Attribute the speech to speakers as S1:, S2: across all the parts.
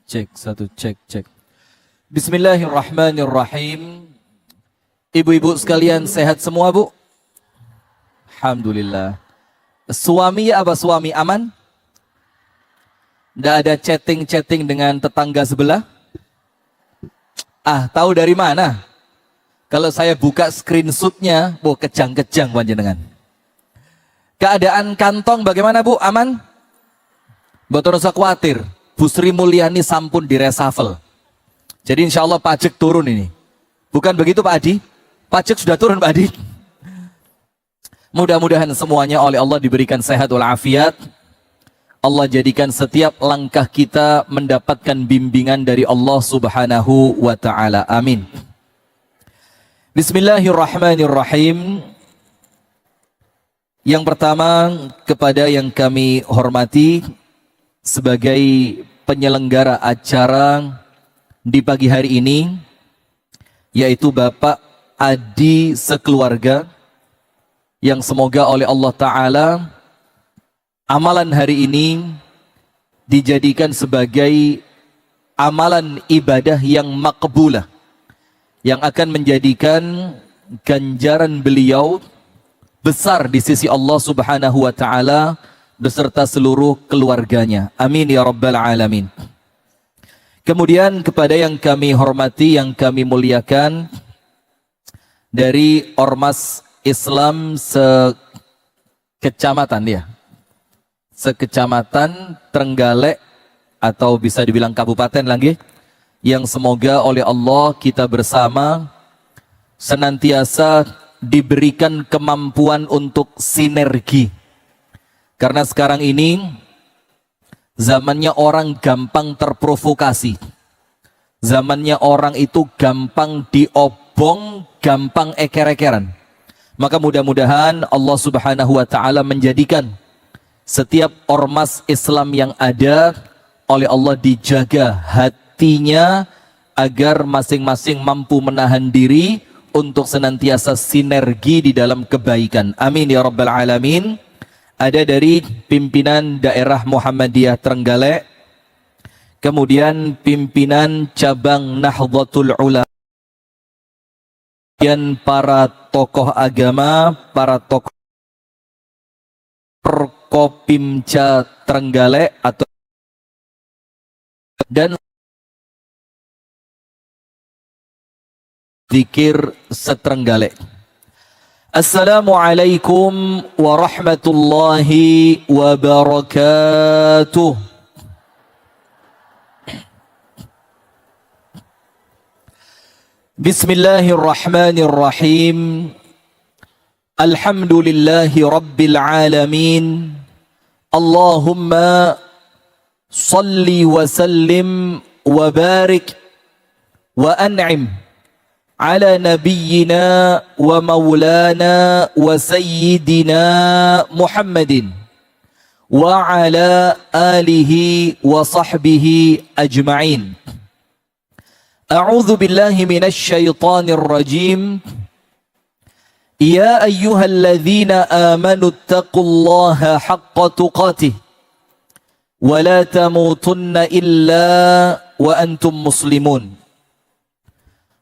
S1: Cek, satu, cek. Bismillahirrahmanirrahim. Ibu-ibu sekalian sehat semua, Bu? Alhamdulillah. Suami apa suami aman? Nggak ada chatting-chatting dengan tetangga sebelah? Tahu dari mana? Kalau saya buka screenshotnya, kejang-kejang panjenengan. Keadaan kantong bagaimana, Bu? Aman? Mboten usah khawatir. Bu Sri Mulyani sampun diresafel. Jadi insya Allah pajak turun ini. Bukan begitu Pak Adi? Pajak sudah turun Pak Adi. Mudah-mudahan semuanya oleh Allah diberikan sehat walafiat. Allah jadikan setiap langkah kita mendapatkan bimbingan dari Allah Subhanahu wa ta'ala. Amin. Bismillahirrahmanirrahim. Yang pertama, kepada yang kami hormati sebagai penyelenggara acara di pagi hari ini, yaitu Bapak Adi sekeluarga, yang semoga oleh Allah Ta'ala amalan hari ini dijadikan sebagai amalan ibadah yang makbulah, yang akan menjadikan ganjaran beliau besar di sisi Allah Subhanahu wa Ta'ala beserta seluruh keluarganya. Amin ya rabbal alamin. Kemudian kepada yang kami hormati, yang kami muliakan, dari Ormas Islam sekecamatan Trenggalek, atau bisa dibilang kabupaten lagi, yang semoga oleh Allah kita bersama senantiasa diberikan kemampuan untuk sinergi. Karena sekarang ini zamannya orang gampang terprovokasi. Zamannya orang itu gampang diobong, gampang eker-ekeran. Maka mudah-mudahan Allah Subhanahu wa ta'ala menjadikan setiap ormas Islam yang ada oleh Allah dijaga hatinya agar masing-masing mampu menahan diri untuk senantiasa sinergi di dalam kebaikan. Amin ya rabbal alamin. Ada dari pimpinan daerah Muhammadiyah Trenggalek, kemudian pimpinan cabang Nahdlatul Ulama, kemudian para tokoh agama, para tokoh Perkopimca Trenggalek atau dan zikir setrenggalek. Assalamualaikum warahmatullahi wabarakatuh. Bismillahirrahmanirrahim. Alhamdulillahi rabbil alamin. Allahumma salli wa sallim wa barik wa an'im على نبينا ومولانا وسيدنا محمد وعلى آله وصحبه أجمعين. أعوذ بالله من الشيطان الرجيم. يا أيها الذين آمنوا اتقوا الله حق تقاته ولا تموتن إلا وأنتم مسلمون.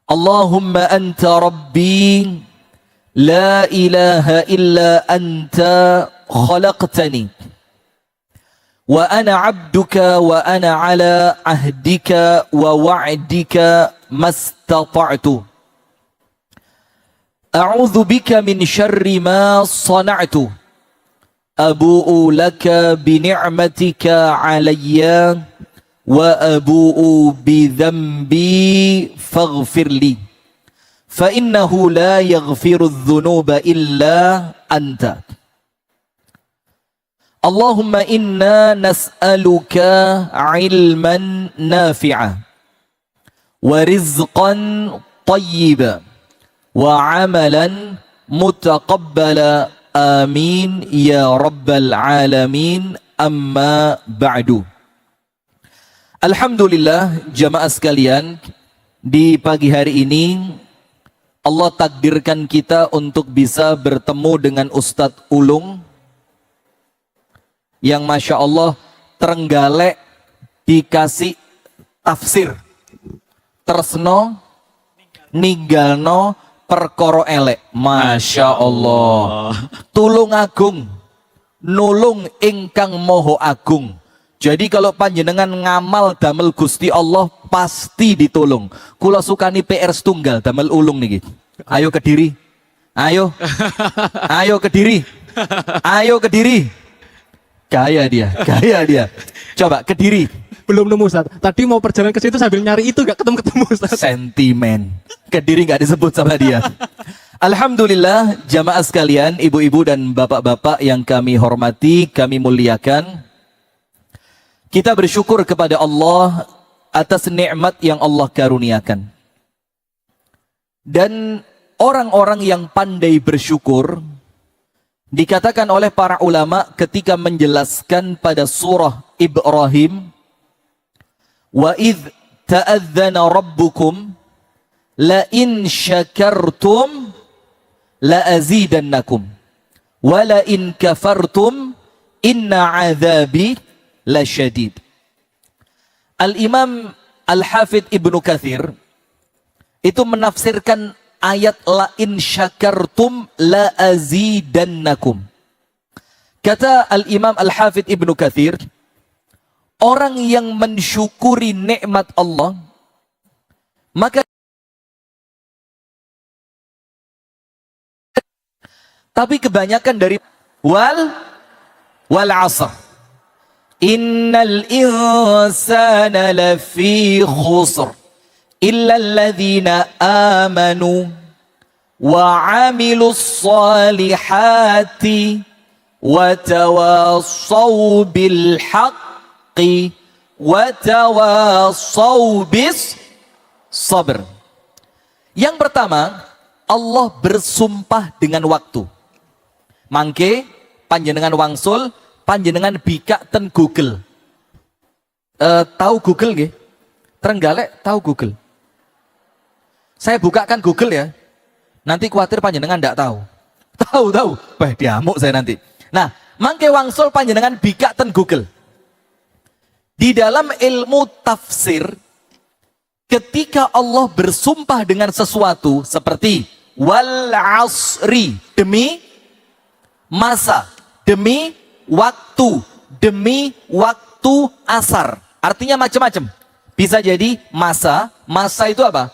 S1: اللهم أنت ربي لا إله إلا أنت خلقتني وأنا عبدك وأنا على عهدك ووعدك ما استطعت. أعوذ بك من شر ما صنعت. أبوء لك بنعمتك علي وأبوء بذنبي فاغفر لي فإنه لا يغفر الذنوب إلا أنت. اللهم إنا نسألك علما نافعا ورزقا طيبا وعملا متقبلا آمين يا رب العالمين. أما بعد. Alhamdulillah jamaah sekalian, di pagi hari ini Allah takdirkan kita untuk bisa bertemu dengan Ustadz Ulung yang Masya Allah Trenggalek dikasih tafsir. Tresno ninggalno perkara elek. Masya Allah. Tulung agung, nulung ingkang moho agung. Jadi kalau panjenengan ngamal damel Gusti Allah pasti ditulung. Kula sukani PR setunggal damel ulung niki. Ayo Kediri. Ayo. Ayo Kediri. Ayo Kediri. Gaya dia. Coba Kediri.
S2: Belum nemu Ustaz. Tadi mau perjalanan ke situ sambil nyari itu gak ketemu Ustaz.
S1: Sentimen. Kediri gak disebut sama dia. Alhamdulillah jamaah sekalian, ibu-ibu dan bapak-bapak yang kami hormati, kami muliakan. Kita bersyukur kepada Allah atas nikmat yang Allah karuniakan. Dan orang-orang yang pandai bersyukur dikatakan oleh para ulama ketika menjelaskan pada surah Ibrahim, wa idh ta'adzana rabbukum la in syakartum la azidannakum wa la in kafartum inna azabi la syadid. Al-Imam Al-Hafidh Ibnu Katsir itu menafsirkan ayat la in syakartum la azidannakum. Kata Al-Imam Al-Hafidh Ibnu Katsir, orang yang mensyukuri nikmat Allah, maka tapi kebanyakan dari wal asr. Innal insana lafi khusr illa alladhina amanu wa 'amilus salihati wa tawassaw bil haqqi wa tawassaw bis sabr. Yang pertama, Allah bersumpah dengan waktu. Mangke panjenengan wangsul, panjenengan bika ten Google. Tahu Google nggih? Trenggalek tahu Google. Saya bukakan Google ya. Nanti khawatir panjenengan ndak tahu. Tahu. Diamuk saya nanti. Nah, mangke wangsul panjenengan bika ten Google. Di dalam ilmu tafsir, ketika Allah bersumpah dengan sesuatu seperti wal asri, demi masa, demi waktu, demi waktu asar. Artinya macam-macam. Bisa jadi masa itu apa?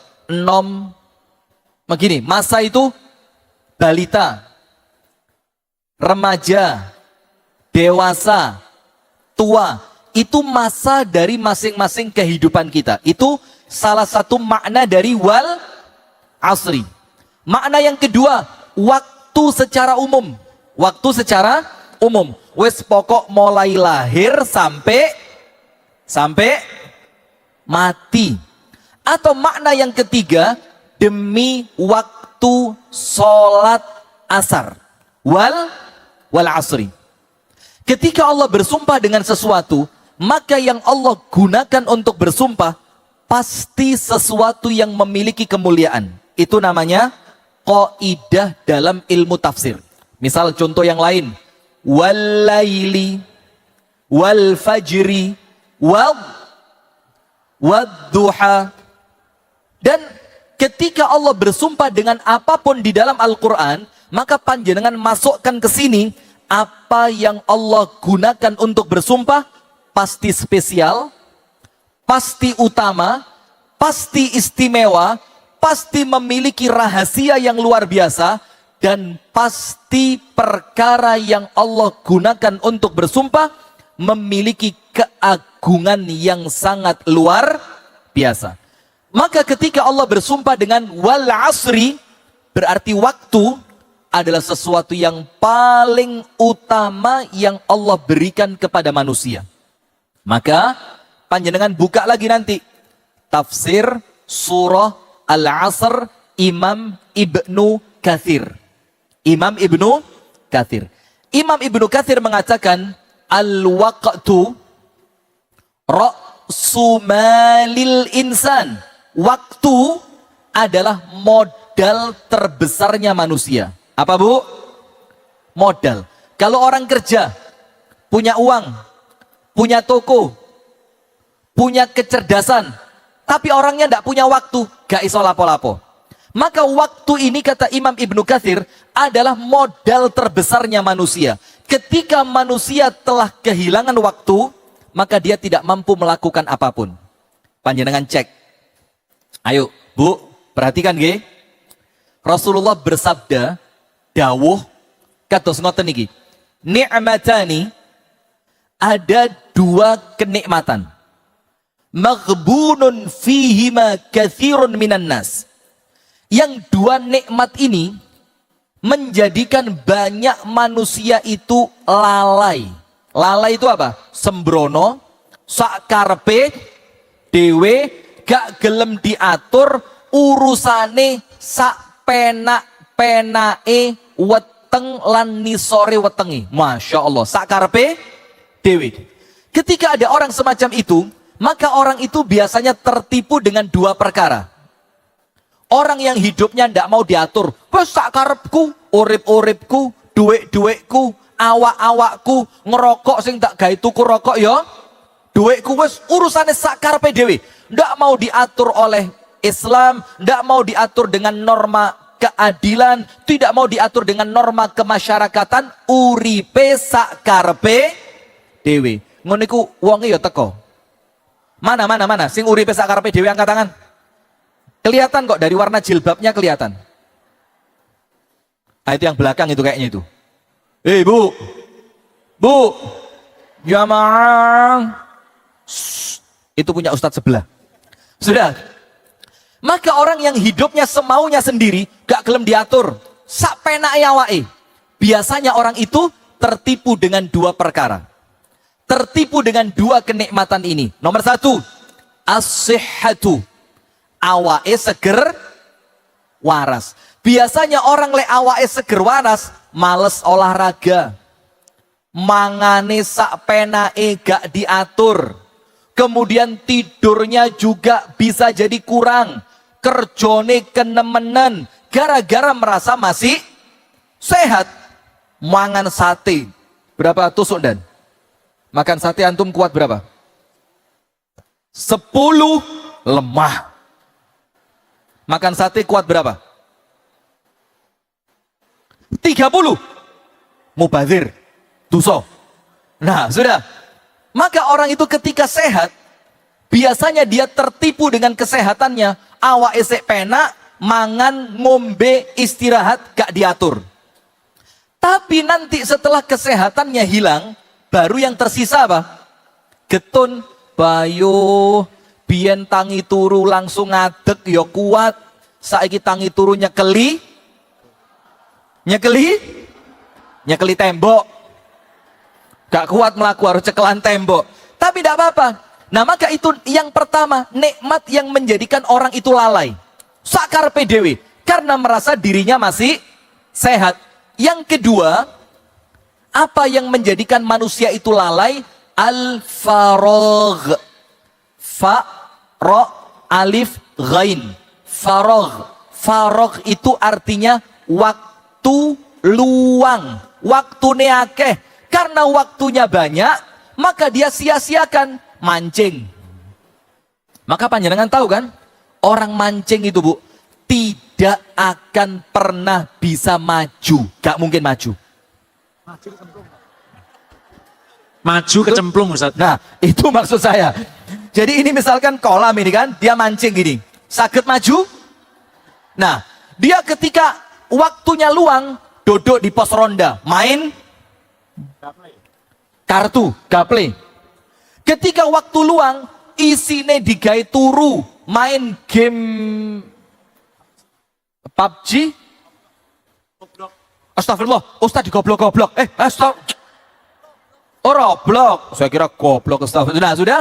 S1: Begini, masa itu balita, remaja, dewasa, tua. Itu masa dari masing-masing kehidupan kita. Itu salah satu makna dari wal asri. Makna yang kedua, waktu secara umum. Waktu secara umum. Wes pokok mulai lahir sampai mati. Atau makna yang ketiga, demi waktu sholat asar. Wal asri. Ketika Allah bersumpah dengan sesuatu, maka yang Allah gunakan untuk bersumpah pasti sesuatu yang memiliki kemuliaan. Itu namanya qaidah dalam ilmu tafsir. Misal contoh yang lain, wal laili wal fajri wadduha. Dan ketika Allah bersumpah dengan apapun di dalam Al-Quran, maka panjenengan masukkan ke sini apa yang Allah gunakan untuk bersumpah pasti spesial, pasti utama, pasti istimewa, pasti memiliki rahasia yang luar biasa, dan pasti perkara yang Allah gunakan untuk bersumpah memiliki keagungan yang sangat luar biasa. Maka ketika Allah bersumpah dengan wal asri, berarti waktu adalah sesuatu yang paling utama yang Allah berikan kepada manusia. Maka panjenengan buka lagi nanti tafsir surah Al-Asr Imam Ibnu Katsir. Imam Ibnu Katsir mengatakan al-waqtu ra'su malil insan. Waktu adalah modal terbesarnya manusia. Apa Bu? Modal. Kalau orang kerja, punya uang, punya toko, punya kecerdasan, tapi orangnya tidak punya waktu, gak iso lapo-lapo. Maka waktu ini kata Imam Ibnu Katsir adalah modal terbesarnya manusia. Ketika manusia telah kehilangan waktu, maka dia tidak mampu melakukan apapun. Panjenengan cek. Ayo, Bu, perhatikan nggih. Rasulullah bersabda, dawuh kados ngoten niki. Ni'matani, ada dua kenikmatan. Maghbunun fihima katsirun minan nas. Yang dua nikmat ini menjadikan banyak manusia itu lalai. Lalai itu apa? Sembrono, sakarpe, dewe, gak gelem diatur, urusane sak penak-penake weteng lan nisore wetengi. Masya Allah, sakarpe, dewe. Ketika ada orang semacam itu, maka orang itu biasanya tertipu dengan dua perkara. Orang yang hidupnya tidak mau diatur. Wes sak karepku, urip-uripku, duit-duitku, awak-awakku, ngerokok sing tak gawe tuku rokok ya. Duitku wes urusane sak karepe dhewe. Ndak mau diatur oleh Islam, ndak mau diatur dengan norma keadilan, tidak mau diatur dengan norma kemasyarakatan, uripe sak karepe dhewe. Ngono iku wonge ya teko. Mana sing uripe sak karepe dhewe angkat tangan. Kelihatan kok dari warna jilbabnya kelihatan. Ah, itu yang belakang itu kayaknya itu. Bu, jamaah. Itu punya ustadz sebelah. Sudah. Maka orang yang hidupnya semaunya sendiri, gak gelem diatur, sak penake awake. Biasanya orang itu tertipu dengan dua perkara. Tertipu dengan dua kenikmatan ini. Nomor satu, as-sihhatu. Awake seger waras. Biasanya orang le awake seger waras males olahraga. Mangane sak penake gak diatur. Kemudian tidurnya juga bisa jadi kurang. Kerjone kenemenan gara-gara merasa masih sehat. Mangan sate. Berapa tusuk dan? Makan sate antum kuat berapa? 10 lemah. Makan sate kuat berapa? 30. Mubazir. Duso. Nah, sudah. Maka orang itu ketika sehat, biasanya dia tertipu dengan kesehatannya. Awak esek penak, mangan, ngombe, istirahat, gak diatur. Tapi nanti setelah kesehatannya hilang, baru yang tersisa apa? Getun, bayo, biyen tangi turu langsung ngadeg ya kuat, saiki tangi turu nyekeli tembok, gak kuat melaku, harus cekelan tembok. Tapi tidak apa-apa. Nah maka itu yang pertama, nikmat yang menjadikan orang itu lalai, sakar PDW, karena merasa dirinya masih sehat. Yang kedua, apa yang menjadikan manusia itu lalai? Al-faragh. Fa-ro alif ghain. Faragh. Faragh itu artinya waktu luang. Waktu akeh. Karena waktunya banyak, maka dia sia-siakan mancing. Maka panjenengan tahu kan? Orang mancing itu, Bu, tidak akan pernah bisa maju. Gak mungkin maju.
S2: Maju kecemplung, Ustaz.
S1: Nah, itu maksud saya. Jadi ini misalkan kolam ini kan, dia mancing gini. Sakit maju. Nah, dia ketika waktunya luang, duduk di pos ronda, main kartu, gaple. Ketika waktu luang, isine digawe turu, main game PUBG. Astagfirullah, Ustaz digoblok-goblok. Oh, Roblox. Saya kira goblok, astagfirullah. Nah, sudah.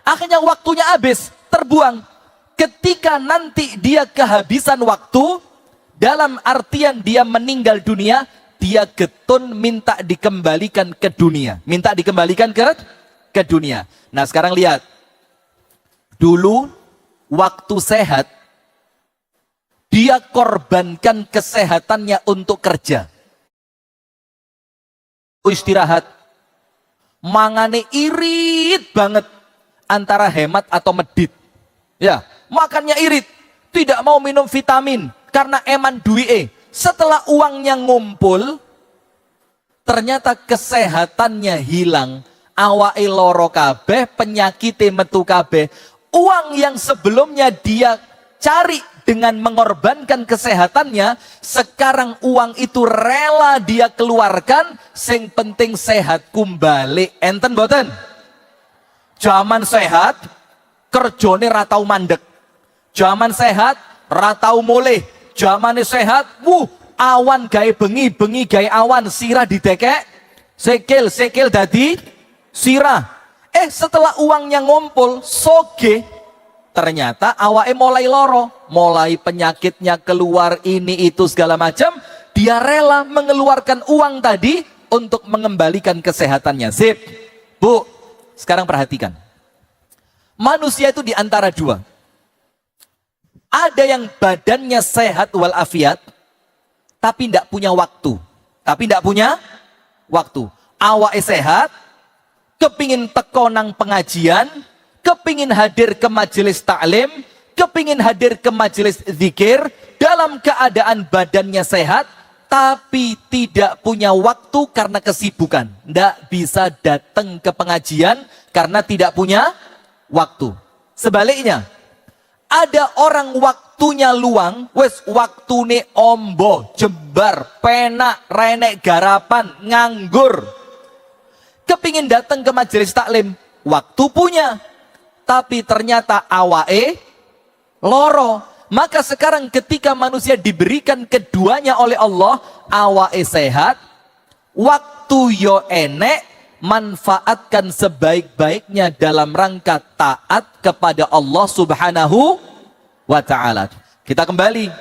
S1: Akhirnya waktunya habis, terbuang. Ketika nanti dia kehabisan waktu, dalam artian dia meninggal dunia, dia getun minta dikembalikan ke dunia. Minta dikembalikan ke dunia. Nah, sekarang lihat. Dulu, waktu sehat, dia korbankan kesehatannya untuk kerja. Istirahat. Mangane irit banget antara hemat atau medit. Ya, makannya irit, tidak mau minum vitamin karena eman duwe. Setelah uangnya ngumpul, ternyata kesehatannya hilang, awake loro kabeh, penyakite metu kabeh. Uang yang sebelumnya dia cari dengan mengorbankan kesehatannya, sekarang uang itu rela dia keluarkan, sing penting sehat kumbali. Enten boten? Zaman sehat, kerjone ratau mandek. Zaman sehat, ratau mulih. Zaman sehat, awan gawe bengi, bengi gawe awan, sirah didekek, sikil dadi sirah. Setelah uangnya ngumpul, soge, ternyata awake mulai loro, mulai penyakitnya keluar, ini itu segala macam. Dia rela mengeluarkan uang tadi untuk mengembalikan kesehatannya. Sip, Bu, sekarang perhatikan. Manusia itu di antara dua. Ada yang badannya sehat walafiat, tapi tidak punya waktu. Awake sehat, kepingin teko nang pengajian, kepingin hadir ke majelis taklim, kepingin hadir ke majelis zikir, dalam keadaan badannya sehat, tapi tidak punya waktu karena kesibukan. Tidak bisa datang ke pengajian karena tidak punya waktu. Sebaliknya, ada orang waktunya luang, wes waktune ombo, jembar, penak, renek garapan, nganggur. Kepingin datang ke majelis taklim, waktu punya, tapi ternyata awake loro. Maka sekarang ketika manusia diberikan keduanya oleh Allah, awake sehat, waktu yo enek, manfaatkan sebaik-baiknya dalam rangka taat kepada Allah Subhanahu wa ta'ala. Kita kembali.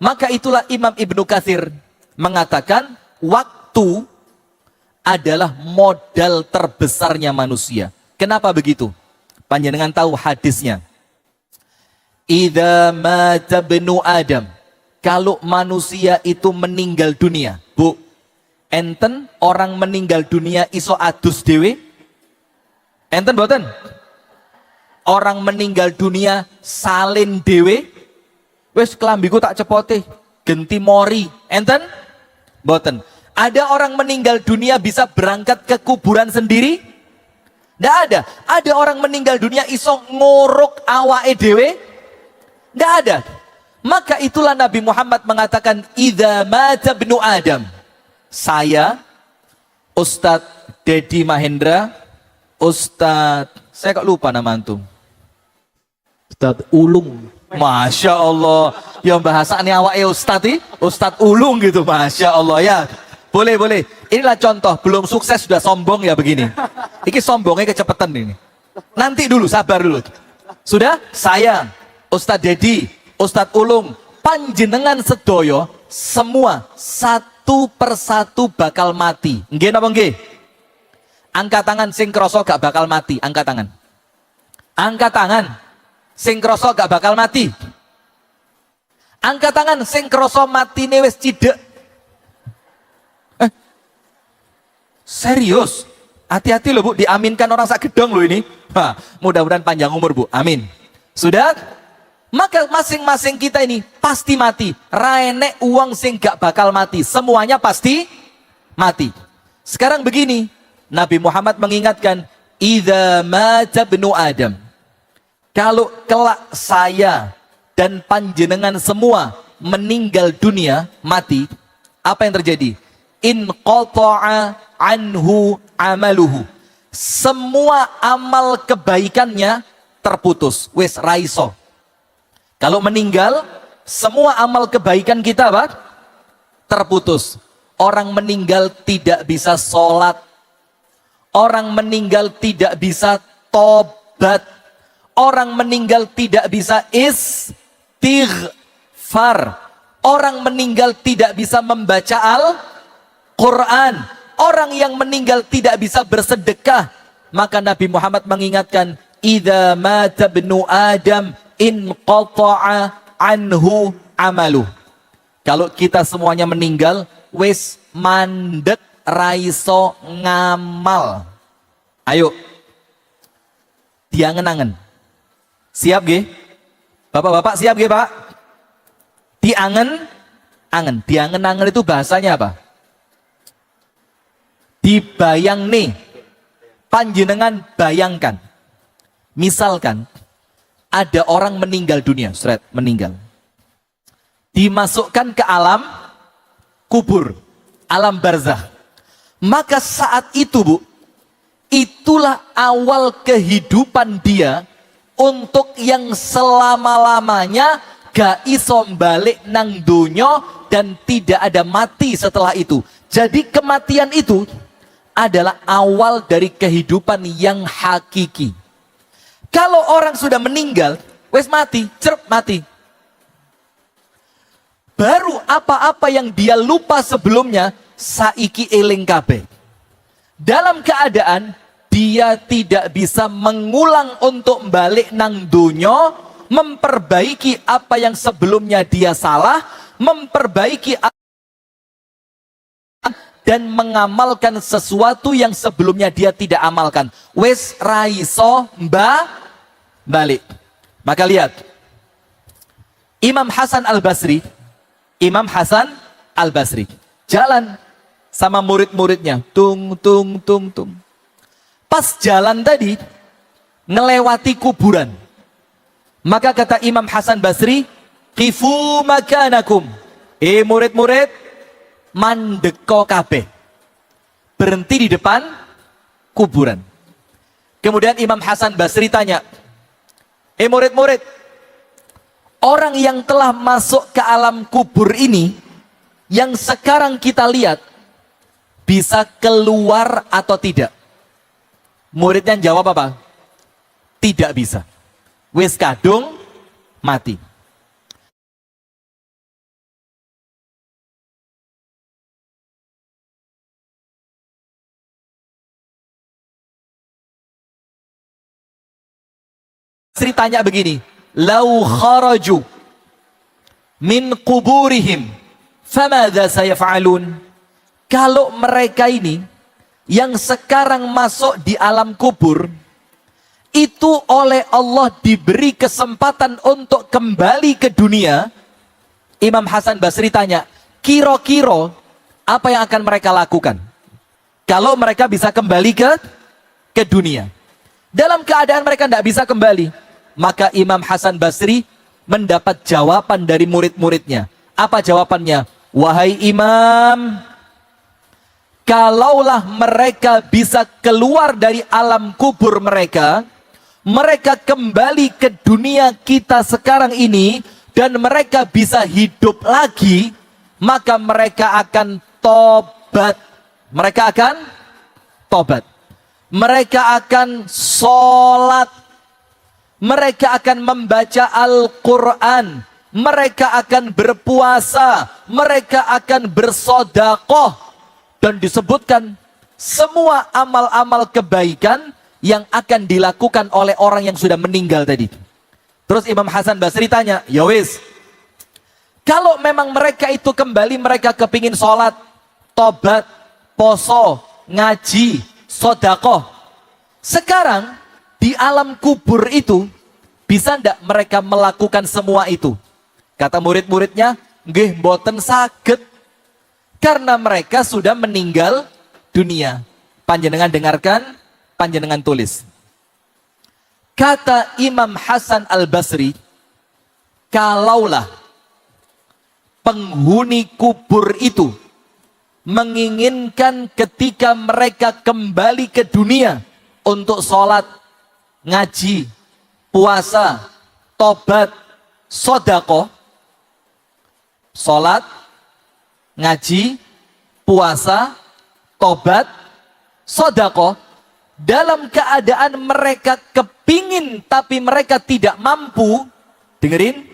S1: Maka itulah Imam Ibnu Katsir mengatakan waktu adalah modal terbesarnya manusia. Kenapa begitu? Panjenengan tahu hadisnya. Idza mata ibnu Adam, kalau manusia itu meninggal dunia, Bu, enten orang meninggal dunia iso adus dewe? Enten boten? Orang meninggal dunia salin dewe? Wes kelambiku tak cepote, genti mori. Enten? Boten. Ada orang meninggal dunia bisa berangkat ke kuburan sendiri? Nggak ada. Ada orang meninggal dunia iso ngorok awake dewe? Nggak ada. Maka itulah Nabi Muhammad mengatakan, idza mata ibnu Adam. Saya, Ustadz Dedi Mahendra, Ustadz, saya kok lupa nama antum.
S2: Ustadz Ulung.
S1: Masya Allah. Yang bahasanya awake Ustadz Ulung gitu. Masya Allah ya. Boleh. Inilah contoh, belum sukses sudah sombong ya begini. Ini sombongnya kecepatan ini. Nanti dulu, sabar dulu. Sudah, saya, Ustadz Dedi, Ustadz Ulung, panjenengan sedoyo, semua satu persatu bakal mati. Nggih napa nggih? Angkat tangan sing krasa gak bakal mati, angkat tangan. Angkat tangan sing krasa gak bakal mati. Angkat tangan sing krasa matine wis cidek. Serius? Hati-hati loh Bu, diaminkan orang sak gedong loh ini. Mudah-mudahan panjang umur Bu, amin. Sudah? Maka masing-masing kita ini pasti mati. Raenek uang sing gak bakal mati. Semuanya pasti mati. Sekarang begini, Nabi Muhammad mengingatkan, idza mata ibnu Adam. Kalau kelak saya dan panjenengan semua meninggal dunia, mati, apa yang terjadi? In qata'a anhu amaluhu. Semua amal kebaikannya terputus. Wes raiso. Kalau meninggal, semua amal kebaikan kita apa? Terputus. Orang meninggal tidak bisa sholat. Orang meninggal tidak bisa tobat. Orang meninggal tidak bisa istighfar. Orang meninggal tidak bisa membaca Al-Quran. Orang yang meninggal tidak bisa bersedekah. Maka Nabi Muhammad mengingatkan, idza mata ibnu Adam in qata'a anhu amalu. Kalau kita semuanya meninggal, wis mandek raiso ngamal. Ayo, dia ngenangen. Siap gih? Bapak-bapak siap nggih, Pak? Diangen-angen. Diangen-angen itu bahasanya apa? Dibayang nih. Panjenengan bayangkan. Misalkan ada orang meninggal dunia, meninggal. Dimasukkan ke alam kubur, alam barzakh. Maka saat itu, Bu, itulah awal kehidupan dia untuk yang selama-lamanya gak iso balik nang dunyo dan tidak ada mati setelah itu. Jadi kematian itu adalah awal dari kehidupan yang hakiki. Kalau orang sudah meninggal, wes mati, mati. Baru apa-apa yang dia lupa sebelumnya, saiki eling kabeh. Dalam keadaan dia tidak bisa mengulang untuk balik nang dunyo, memperbaiki apa yang sebelumnya dia salah, memperbaiki dan mengamalkan sesuatu yang sebelumnya dia tidak amalkan. Wes raiso balik. Maka lihat, Imam Hasan Al-Basri jalan sama murid-muridnya, tung. Pas jalan tadi ngelewati kuburan. Maka kata Imam Hasan Basri, qifu makanakum. Murid-murid, mandeko kabeh. Berhenti di depan kuburan. Kemudian Imam Hasan Basri tanya, murid-murid, orang yang telah masuk ke alam kubur ini, yang sekarang kita lihat, bisa keluar atau tidak? Muridnya jawab apa? Tidak bisa. Wis kadung mati. Ceritanya begini, lau kharaju min kuburihim famadza sayaf'alun. Kalau mereka ini yang sekarang masuk di alam kubur itu oleh Allah diberi kesempatan untuk kembali ke dunia, Imam Hasan Basri tanya, kira-kira apa yang akan mereka lakukan kalau mereka bisa kembali ke dunia? Dalam keadaan mereka tidak bisa kembali, maka Imam Hasan Basri mendapat jawaban dari murid-muridnya. Apa jawabannya? Wahai Imam, kalaulah mereka bisa keluar dari alam kubur mereka, mereka kembali ke dunia kita sekarang ini, dan mereka bisa hidup lagi, maka mereka akan tobat. Mereka akan tobat. Mereka akan sholat. Mereka akan membaca Al-Quran. Mereka akan berpuasa. Mereka akan bersodakoh. Dan disebutkan semua amal-amal kebaikan yang akan dilakukan oleh orang yang sudah meninggal tadi. Terus Imam Hasan Basri tanya, ya wis, kalau memang mereka itu kembali, mereka kepingin sholat, tobat, poso, ngaji, sodakoh. Sekarang di alam kubur itu bisa ndak mereka melakukan semua itu? Kata murid-muridnya, nggih mboten saged, karena mereka sudah meninggal dunia. Panjenengan dengarkan, panjenengan tulis. Kata Imam Hasan Al-Basri, kalaulah penghuni kubur itu menginginkan ketika mereka kembali ke dunia untuk sholat, ngaji, puasa, tobat, sodakoh, sholat, ngaji, puasa, tobat, sodakoh, dalam keadaan mereka kepingin tapi mereka tidak mampu, dengerin,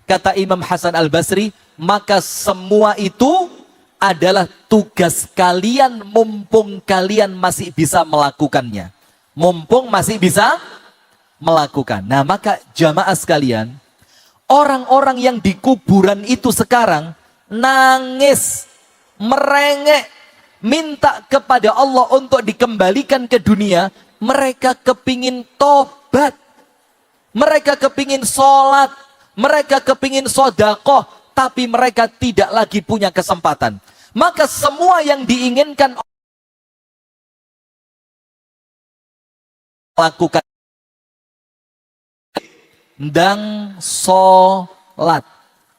S1: kata Imam Hasan Al-Basri, maka semua itu adalah tugas kalian mumpung kalian masih bisa melakukannya. Mumpung masih bisa melakukan. Nah, maka jamaah sekalian, orang-orang yang di kuburan itu sekarang nangis, merengek, minta kepada Allah untuk dikembalikan ke dunia. Mereka kepingin tobat. Mereka kepingin sholat, mereka kepingin sodakoh, tapi mereka tidak lagi punya kesempatan. Maka semua yang diinginkan lakukan ndang sholat,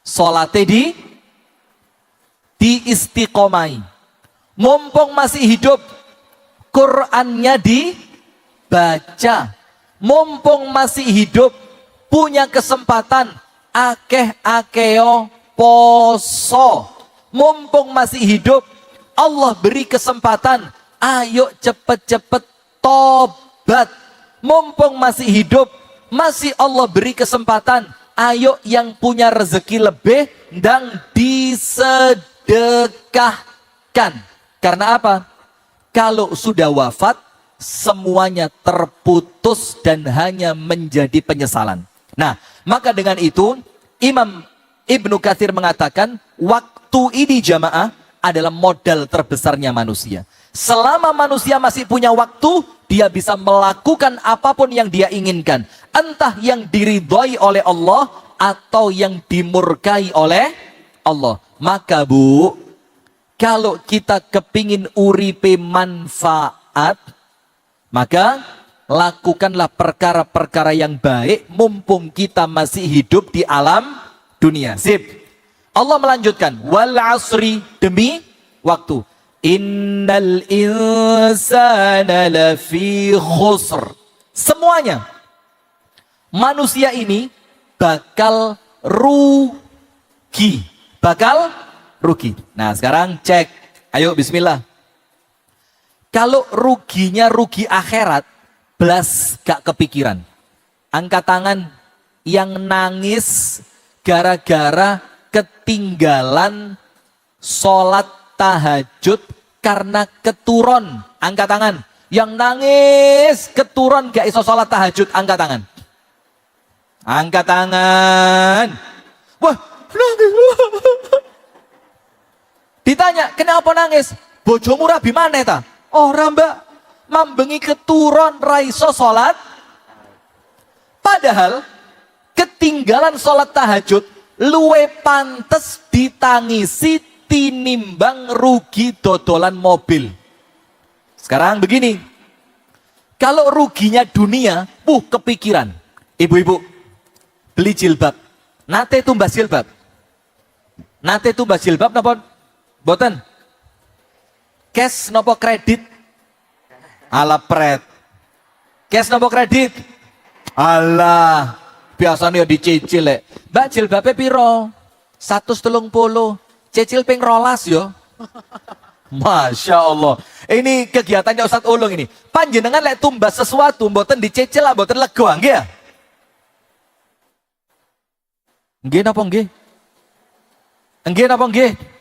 S1: sholatnya diistiqomai. Mumpung masih hidup, Qur'annya dibaca. Mumpung masih hidup, punya kesempatan, akeh-akeo poso. Mumpung masih hidup, Allah beri kesempatan, ayo cepet-cepet tobat. Mumpung masih hidup, masih Allah beri kesempatan, ayo yang punya rezeki lebih dan disedekahkan. Karena apa? Kalau sudah wafat, semuanya terputus dan hanya menjadi penyesalan. Nah, maka dengan itu Imam Ibnu Katsir mengatakan waktu ini jamaah adalah modal terbesarnya manusia. Selama manusia masih punya waktu, dia bisa melakukan apapun yang dia inginkan. Entah yang diridhoi oleh Allah atau yang dimurkai oleh Allah. Maka Bu, kalau kita kepingin uripe manfaat, maka lakukanlah perkara-perkara yang baik mumpung kita masih hidup di alam dunia. Sip. Allah melanjutkan, wal asri, demi waktu. Innal insana lafi khusr. Semuanya manusia ini bakal rugi. Bakal rugi. Nah, sekarang cek. Ayo bismillah. Kalau ruginya rugi akhirat, belas gak kepikiran. Angkat tangan yang nangis gara-gara ketinggalan sholat tahajud karena keturun. Angkat tangan. Yang nangis keturun gak iso sholat tahajud, angkat tangan. Angkat tangan. Wah, nangis. Ditanya, kenapa nangis? Bojomu rabi mana ta? Orang mbak, mambengi keturun raiso sholat. Padahal ketinggalan sholat tahajud luwe pantes ditangisi tinimbang rugi dodolan mobil. Sekarang begini, kalau ruginya dunia, kepikiran. Ibu-ibu, beli jilbab. Nate tumbas jilbab. Nate tumbas jilbab napa? Boten. Cash nopo kredit? Ala pret. Cash nopo kredit? Alah, biasanya dicicil lek. Mbak jilbabe piro? 130. Cicil ping 12 yo. Masya Allah. Ini kegiatannya Ustadz Ulung ini. Panjenengan lek tumbas sesuatu, mboten dicicil lah, mboten lego nggih ya? Nggih napa nggih? Nggih napa nggih?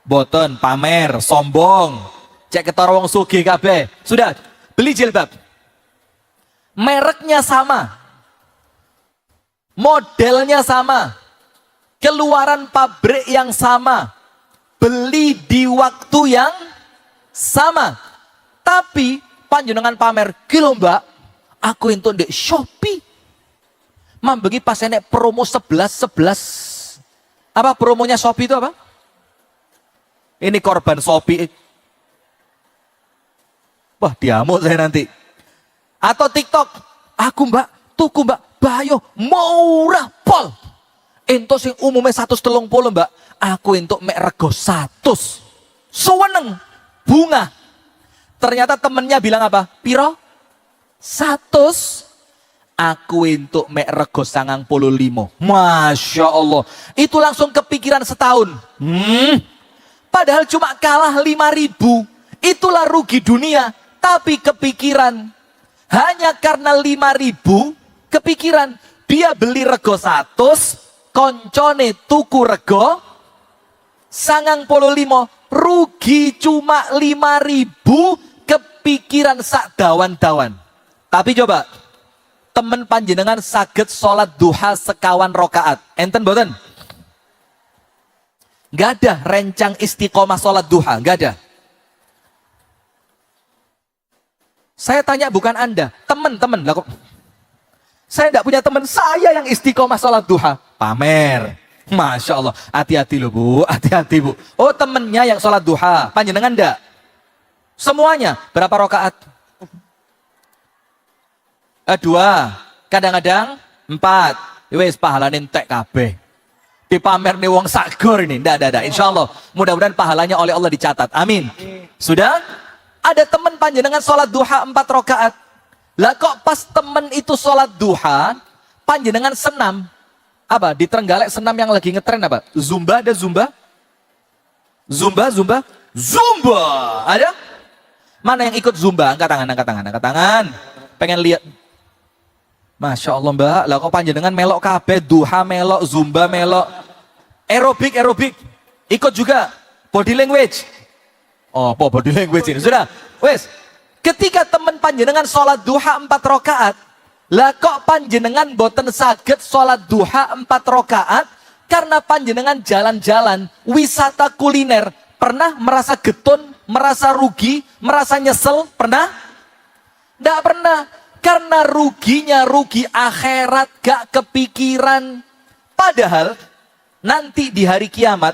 S1: Boten pamer, sombong, cek ketara wong sugih kabeh. Sudah, beli jilbab. Mereknya sama. Modelnya sama. Keluaran pabrik yang sama. Beli di waktu yang sama. Tapi panjenengan pamer, "Gila Mbak, aku entuk ndek Shopee." Mambengi pas enek promo 11. Apa promonya Shopee itu apa? Ini korban Shopee. Wah, diamuk saya nanti. Atau TikTok. Aku Mbak, tuku Mbak, bayo murah pol. Ento sing umumnya 130 Mbak. Aku entuk mek rego 100. Suweneng bunga. Ternyata temennya bilang apa? Piro? 100. Aku entuk mek rego 95. Masya Allah. Itu langsung kepikiran setahun. Padahal cuma kalah 5.000. Itulah rugi dunia. Tapi kepikiran. Hanya karena 5.000 kepikiran. Dia beli rego 100. Koncone tuku rego 95. Rugi cuma 5.000. Kepikiran sak dawan-dawan. Tapi coba. Temen panjenengan saged sholat duha sekawan rokaat. Enten boten? Gak ada rencang istiqomah sholat duha, gak ada. Saya tanya bukan Anda, teman-teman. Saya tidak punya teman, saya yang istiqomah sholat duha. Pamer. Masya Allah. Hati-hati loh bu, hati-hati bu. Oh temennya yang sholat duha, panjenengan enggak? Semuanya, berapa rakaat? 2, kadang-kadang 4. Wes pahalane entek kabeh. Dipamer nih wong sagor ini. Ndak. Insya Allah. Mudah-mudahan pahalanya oleh Allah dicatat. Amin. Sudah? Ada teman panjenengan sholat duha 4 rakaat. Lah kok pas temen itu sholat duha, panjenengan senam. Apa? Di Trenggalek senam yang lagi ngetren apa? Zumba, ada Zumba? Zumba? Ada? Mana yang ikut Zumba? Angkat tangan. Pengen lihat. Masya Allah mbak, lah kok panjenengan melok kabeh, duha melok, Zumba melok. Aerobik. Ikut juga. Body language. Oh, body language ini. Sudah. Wes. Ketika teman panjenengan sholat duha 4 rakaat, lah kok panjenengan boten saged sholat duha 4 rakaat karena panjenengan jalan-jalan, wisata kuliner, pernah merasa getun, merasa rugi, merasa nyesel, pernah? Nggak pernah, karena ruginya rugi akhirat, gak kepikiran. Padahal nanti di hari kiamat,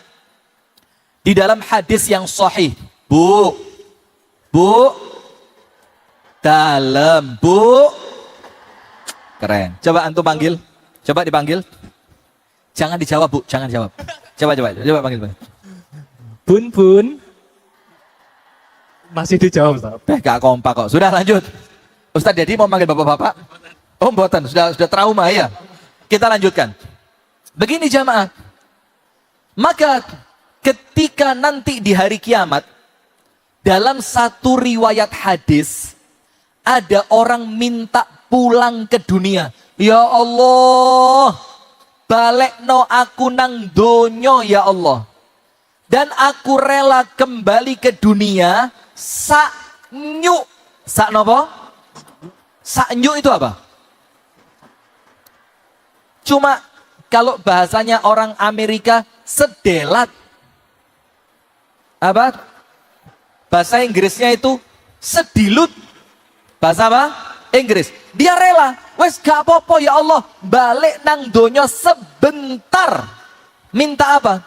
S1: di dalam hadis yang sahih, Bu, dalam bu, keren. Coba antum panggil, coba dipanggil. Jangan dijawab bu, jangan jawab. Coba panggil.
S2: Bun. Masih dijawab, Ustaz.
S1: Gak kompak kok. Sudah lanjut. Ustadz Dedi mau panggil bapak-bapak? Oh mboten, sudah trauma ya. Kita lanjutkan. Begini jamaah. Maka ketika nanti di hari kiamat, dalam satu riwayat hadis, ada orang minta pulang ke dunia. Ya Allah, balekno aku nang donyo ya Allah. Dan aku rela kembali ke dunia sak nyuk. Sak nopo? Sak nyuk itu apa? Cuma kalau bahasanya orang Amerika, sedelat. Apa? Bahasa Inggrisnya itu sedilut. Bahasa apa? Inggris. Dia rela. Wes gak apa-apa ya Allah. Balik nang donyo sebentar. Minta apa?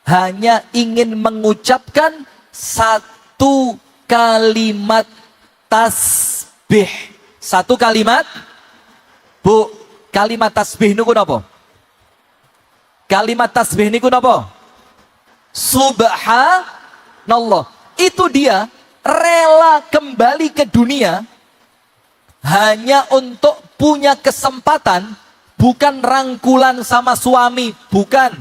S1: Hanya ingin mengucapkan satu kalimat tasbih. Satu kalimat. Bu, kalimat tasbih niku napa? Kalimat tasbih niku napa? Subhanallah. Itu dia rela kembali ke dunia hanya untuk punya kesempatan, bukan rangkulan sama suami, bukan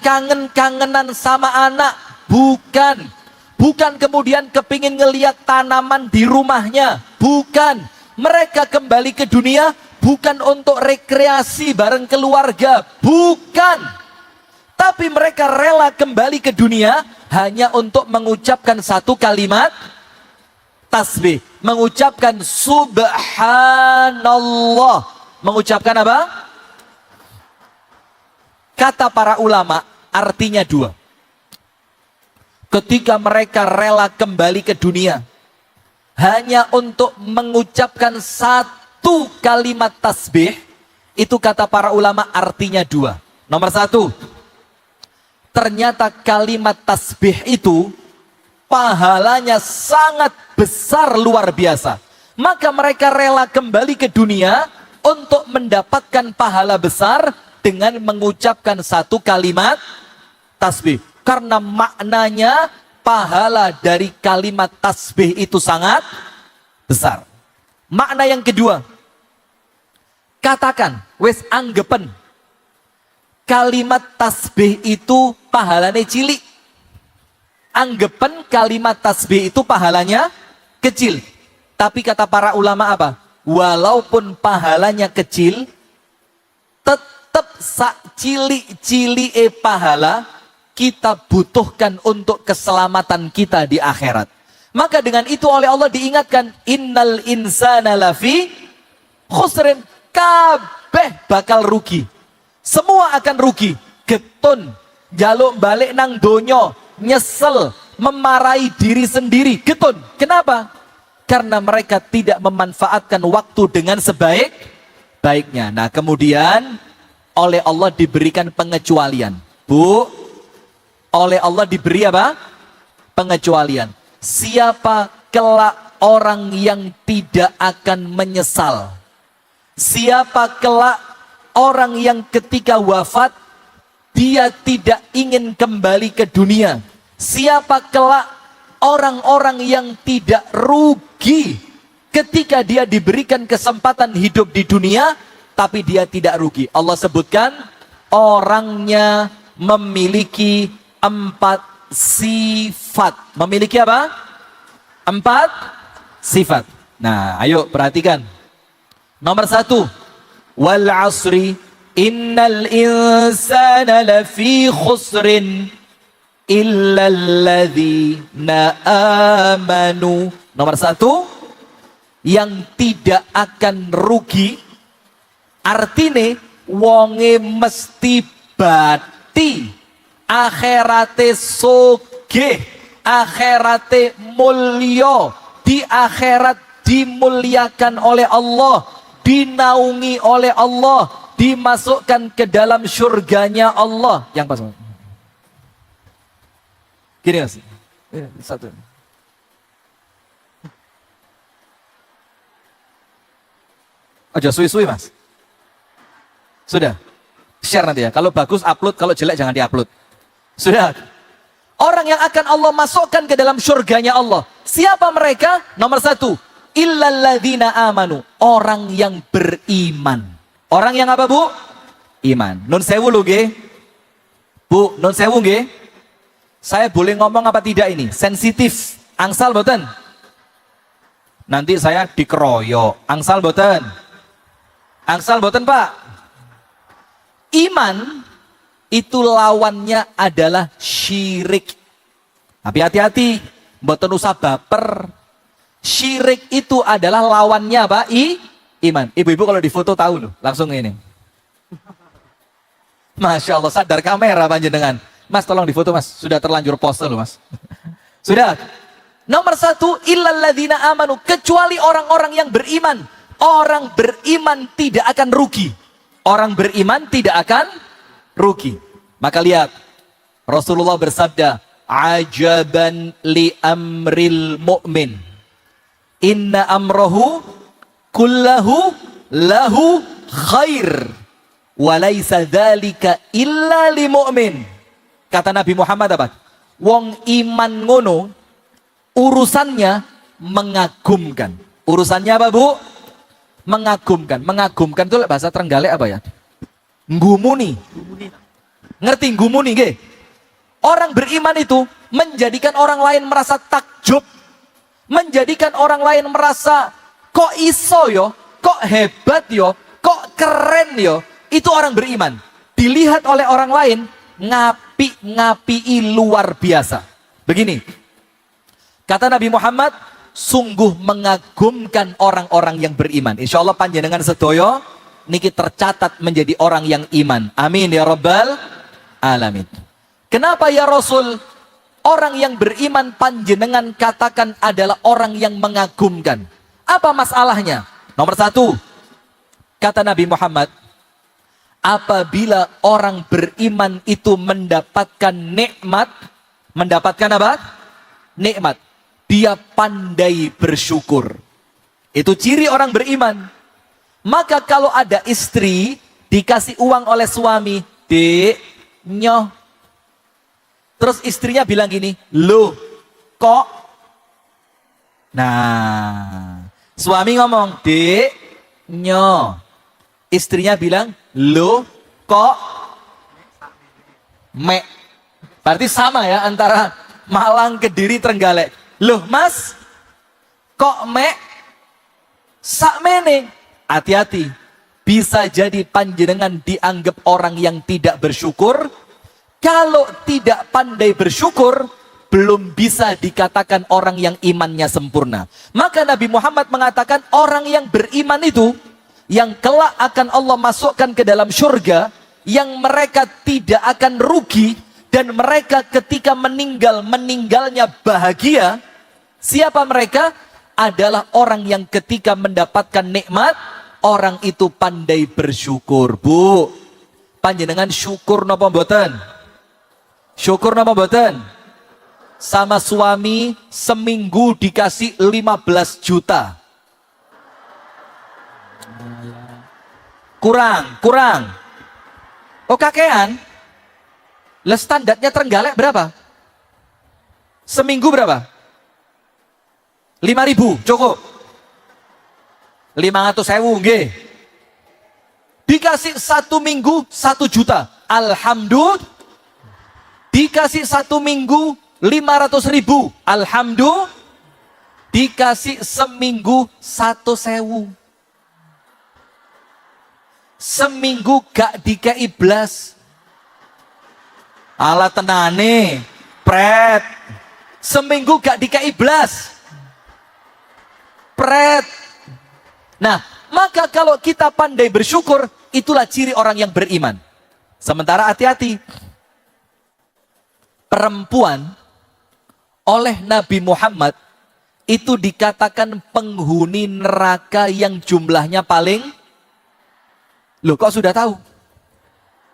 S1: kangen-kangenan sama anak, bukan kemudian kepingin ngelihat tanaman di rumahnya, bukan. Mereka kembali ke dunia bukan untuk rekreasi bareng keluarga, bukan. Tapi mereka rela kembali ke dunia hanya untuk mengucapkan satu kalimat tasbih, mengucapkan subhanallah. Mengucapkan apa? Kata para ulama artinya 2. Ketika mereka rela kembali ke dunia hanya untuk mengucapkan satu kalimat tasbih, itu kata para ulama artinya 2. Nomor 1, ternyata kalimat tasbih itu pahalanya sangat besar, luar biasa. Maka mereka rela kembali ke dunia untuk mendapatkan pahala besar dengan mengucapkan satu kalimat tasbih. Karena maknanya pahala dari kalimat tasbih itu sangat besar. Makna yang kedua, katakan, wes anggepen, kalimat tasbih itu pahalanya cilik. Anggepen kalimat tasbih itu pahalanya kecil. Tapi kata para ulama apa? Walaupun pahalanya kecil, tetap sak cili-cili pahala kita butuhkan untuk keselamatan kita di akhirat. Maka dengan itu oleh Allah diingatkan, innal insana lafi khusrin, kabeh bakal rugi. Semua akan rugi. Getun, jaluk balik nang donyo, nyesel, memarahi diri sendiri, getun. Kenapa? Karena mereka tidak memanfaatkan waktu dengan baiknya. Nah, kemudian oleh Allah diberikan pengecualian. Bu, oleh Allah diberi apa? Pengecualian. Siapa kelak orang yang tidak akan menyesal? Siapa kelak orang yang ketika wafat dia tidak ingin kembali ke dunia? Siapa kelak orang-orang yang tidak rugi ketika dia diberikan kesempatan hidup di dunia tapi dia tidak rugi? Allah sebutkan orangnya memiliki 4 sifat. Memiliki apa? 4 sifat. Nah, ayo perhatikan. Nomor 1, wal asri innal insana lafi khusrin illa alladzina amanu. Nomor 1, yang tidak akan rugi artine wonge mesti bati, akhirate sugih, akhirate mulya, di akhirat dimuliakan oleh Allah, dinaungi oleh Allah, dimasukkan ke dalam surganya Allah. Yang pas. Gini Mas. Satu. Aja suwi-suwi Mas. Sudah. Share nanti ya. Kalau bagus upload, kalau jelek jangan diupload. Sudah. Orang yang akan Allah masukkan ke dalam surganya Allah. Siapa mereka? Nomor 1, illalladzina amanu. Orang yang beriman. Orang yang apa, Bu? Iman. Nun sewu lho nggih. Bu, nun sewu nggih. Saya boleh ngomong apa tidak ini? Sensitif. Angsal boten? Nanti saya dikeroyok. Angsal boten? Angsal boten, Pak? Iman itu lawannya adalah syirik. Tapi hati-hati, mboten usah baper. Syirik itu adalah lawannya apa? Iman. Ibu-ibu kalau difoto tahu loh, langsung ini. Masya Allah, sadar kamera panjenengan. Mas tolong difoto Mas, sudah terlanjur pose loh Mas. Sudah. Nomor 1, illalladzina amanu, kecuali orang-orang yang beriman. Orang beriman tidak akan rugi. Orang beriman tidak akan rugi. Maka lihat, Rasulullah bersabda, ajaban li amril mu'min, inna amrohu kullahu lahu khair, walaysa dzalika illa li mu'min. Kata Nabi Muhammad apa? Wong iman ngono, urusannya mengagumkan. Urusannya apa, Bu? Mengagumkan. Mengagumkan itu bahasa Trenggalek apa ya? Nggumuni. Ngerti nggumuni nggih? Orang beriman itu menjadikan orang lain merasa takjub, menjadikan orang lain merasa kok iso yo, kok hebat yo, kok keren yo. Itu orang beriman. Dilihat oleh orang lain ngapi luar biasa. Begini, kata Nabi Muhammad, sungguh mengagumkan orang-orang yang beriman. Insya Allah panjenengan sedoyo niki tercatat menjadi orang yang iman. Amin ya rabbal alamin. Kenapa ya Rasul? Orang yang beriman panjenengan katakan adalah orang yang mengagumkan. Apa masalahnya? Nomor 1, kata Nabi Muhammad, apabila orang beriman itu mendapatkan nikmat, mendapatkan apa? Nikmat. Dia pandai bersyukur. Itu ciri orang beriman. Maka kalau ada istri dikasih uang oleh suami, Dek, nyoh. Terus istrinya bilang gini, loh, kok? Nah, suami ngomong, Dek, nyoh. Istrinya bilang, loh, kok? Mek. Berarti sama ya antara Malang, Kediri, Trenggalek. Loh Mas, kok mek? Sakmene. Hati-hati, bisa jadi panjenengan dianggap orang yang tidak bersyukur. Kalau tidak pandai bersyukur, belum bisa dikatakan orang yang imannya sempurna. Maka Nabi Muhammad mengatakan orang yang beriman itu, yang kelak akan Allah masukkan ke dalam surga, yang mereka tidak akan rugi, dan mereka ketika meninggalnya bahagia. Siapa mereka? Adalah orang yang ketika mendapatkan nikmat, orang itu pandai bersyukur. Bu, panjenengan syukur napa mboten? Syukur napa mboten? Sama suami seminggu dikasih 15 juta. Kurang. Oh kakean? Lah standarnya Trenggalek berapa? Seminggu berapa? 5.000 cukup. 500.000 nggih. Dikasih 1 minggu 1 juta. Alhamdulillah. Dikasih 1 minggu 500.000. Alhamdulillah. Dikasih seminggu 1.000. Seminggu gak dikei blas. Ala tenane, pret. Seminggu gak dikei blas. Pret. Nah, maka kalau kita pandai bersyukur, itulah ciri orang yang beriman. Sementara hati-hati. Perempuan oleh Nabi Muhammad itu dikatakan penghuni neraka yang jumlahnya paling. Loh, kok sudah tahu?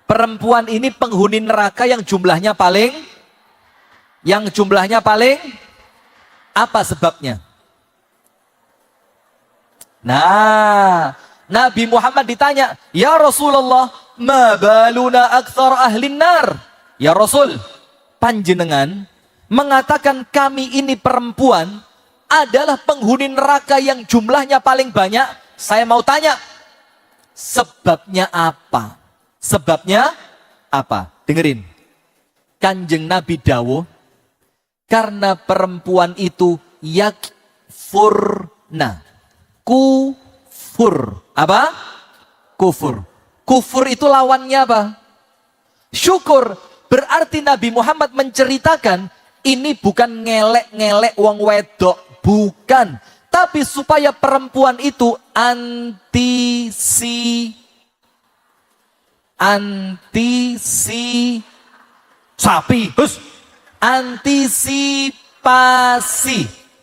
S1: Perempuan ini penghuni neraka yang jumlahnya paling. Yang jumlahnya paling. Apa sebabnya? Nah, Nabi Muhammad ditanya, ya Rasulullah, ma baluna aktsar ahlin nar? Ya Rasul, panjenengan mengatakan kami ini perempuan adalah penghuni neraka yang jumlahnya paling banyak. Saya mau tanya, sebabnya apa? Sebabnya apa? Dengerin. Kanjeng Nabi dawuh, karena perempuan itu yakfurna. Kufur. Apa? Kufur. Kufur itu lawannya apa? Syukur. Berarti Nabi Muhammad menceritakan ini bukan ngelek-ngelek wong wedok. Bukan. Tapi supaya perempuan itu antisipasi.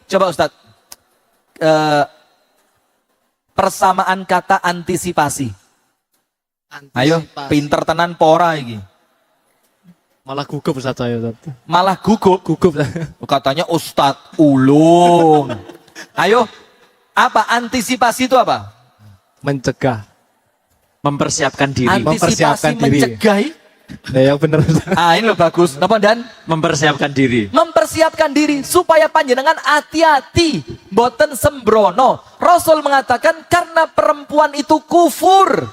S1: Coba Ustadz. Persamaan kata antisipasi. Ayo, pinter tenan pora iki.
S2: Malah gugup Ustaz saya. Ustaz.
S1: Malah gugup. Katanya Ustadz ulung. Ayo, apa antisipasi itu apa?
S2: Mencegah.
S3: Mempersiapkan diri.
S1: Antisipasi mencegah.
S2: Ya yang benar.
S1: Ah, ini loh bagus. Napa dan?
S3: Mempersiapkan diri.
S1: Mempersiapkan diri supaya panjenengan hati-hati, boten sembrono. Rasul mengatakan karena perempuan itu kufur.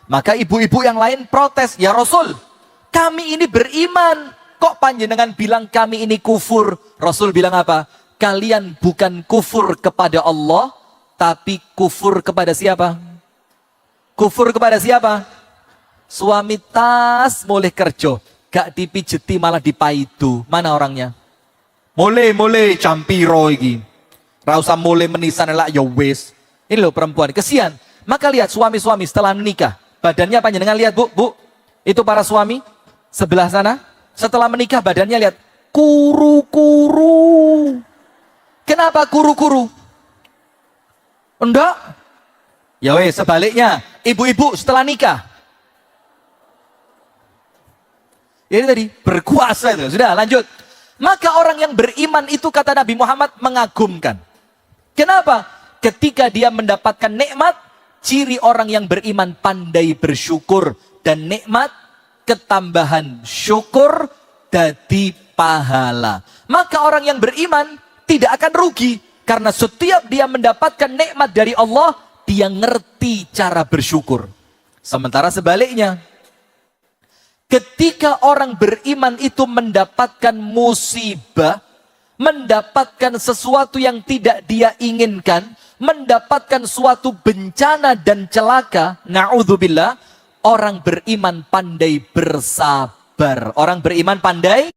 S1: Maka ibu-ibu yang lain protes, ya Rasul, kami ini beriman. Kok panjenengan bilang kami ini kufur? Rasul bilang apa? Kalian bukan kufur kepada Allah, tapi kufur kepada siapa? Kufur kepada siapa? Suami tas mulai kerja, gak dipijeti malah dipaidu. Mana orangnya? Mulai campiro iki. Ra usah mulai menisan elak ya wis. Ini loh perempuan, kesian. Maka lihat suami-suami setelah menikah, badannya panjenengan lihat Bu. Itu para suami sebelah sana, setelah menikah badannya lihat kuru-kuru. Kenapa kuru-kuru? Enggak. Ya weh, sebaliknya, ibu-ibu setelah nikah. Ini tadi berkuasa itu. Sudah, lanjut. Maka orang yang beriman itu kata Nabi Muhammad mengagumkan. Kenapa? Ketika dia mendapatkan nikmat, ciri orang yang beriman pandai bersyukur, dan nikmat ketambahan syukur dadi pahala. Maka orang yang beriman tidak akan rugi karena setiap dia mendapatkan nikmat dari Allah, dia ngerti cara bersyukur. Sementara sebaliknya, ketika orang beriman itu mendapatkan musibah, mendapatkan sesuatu yang tidak dia inginkan, mendapatkan suatu bencana dan celaka, na'udzubillah, orang beriman pandai bersabar. Orang beriman pandai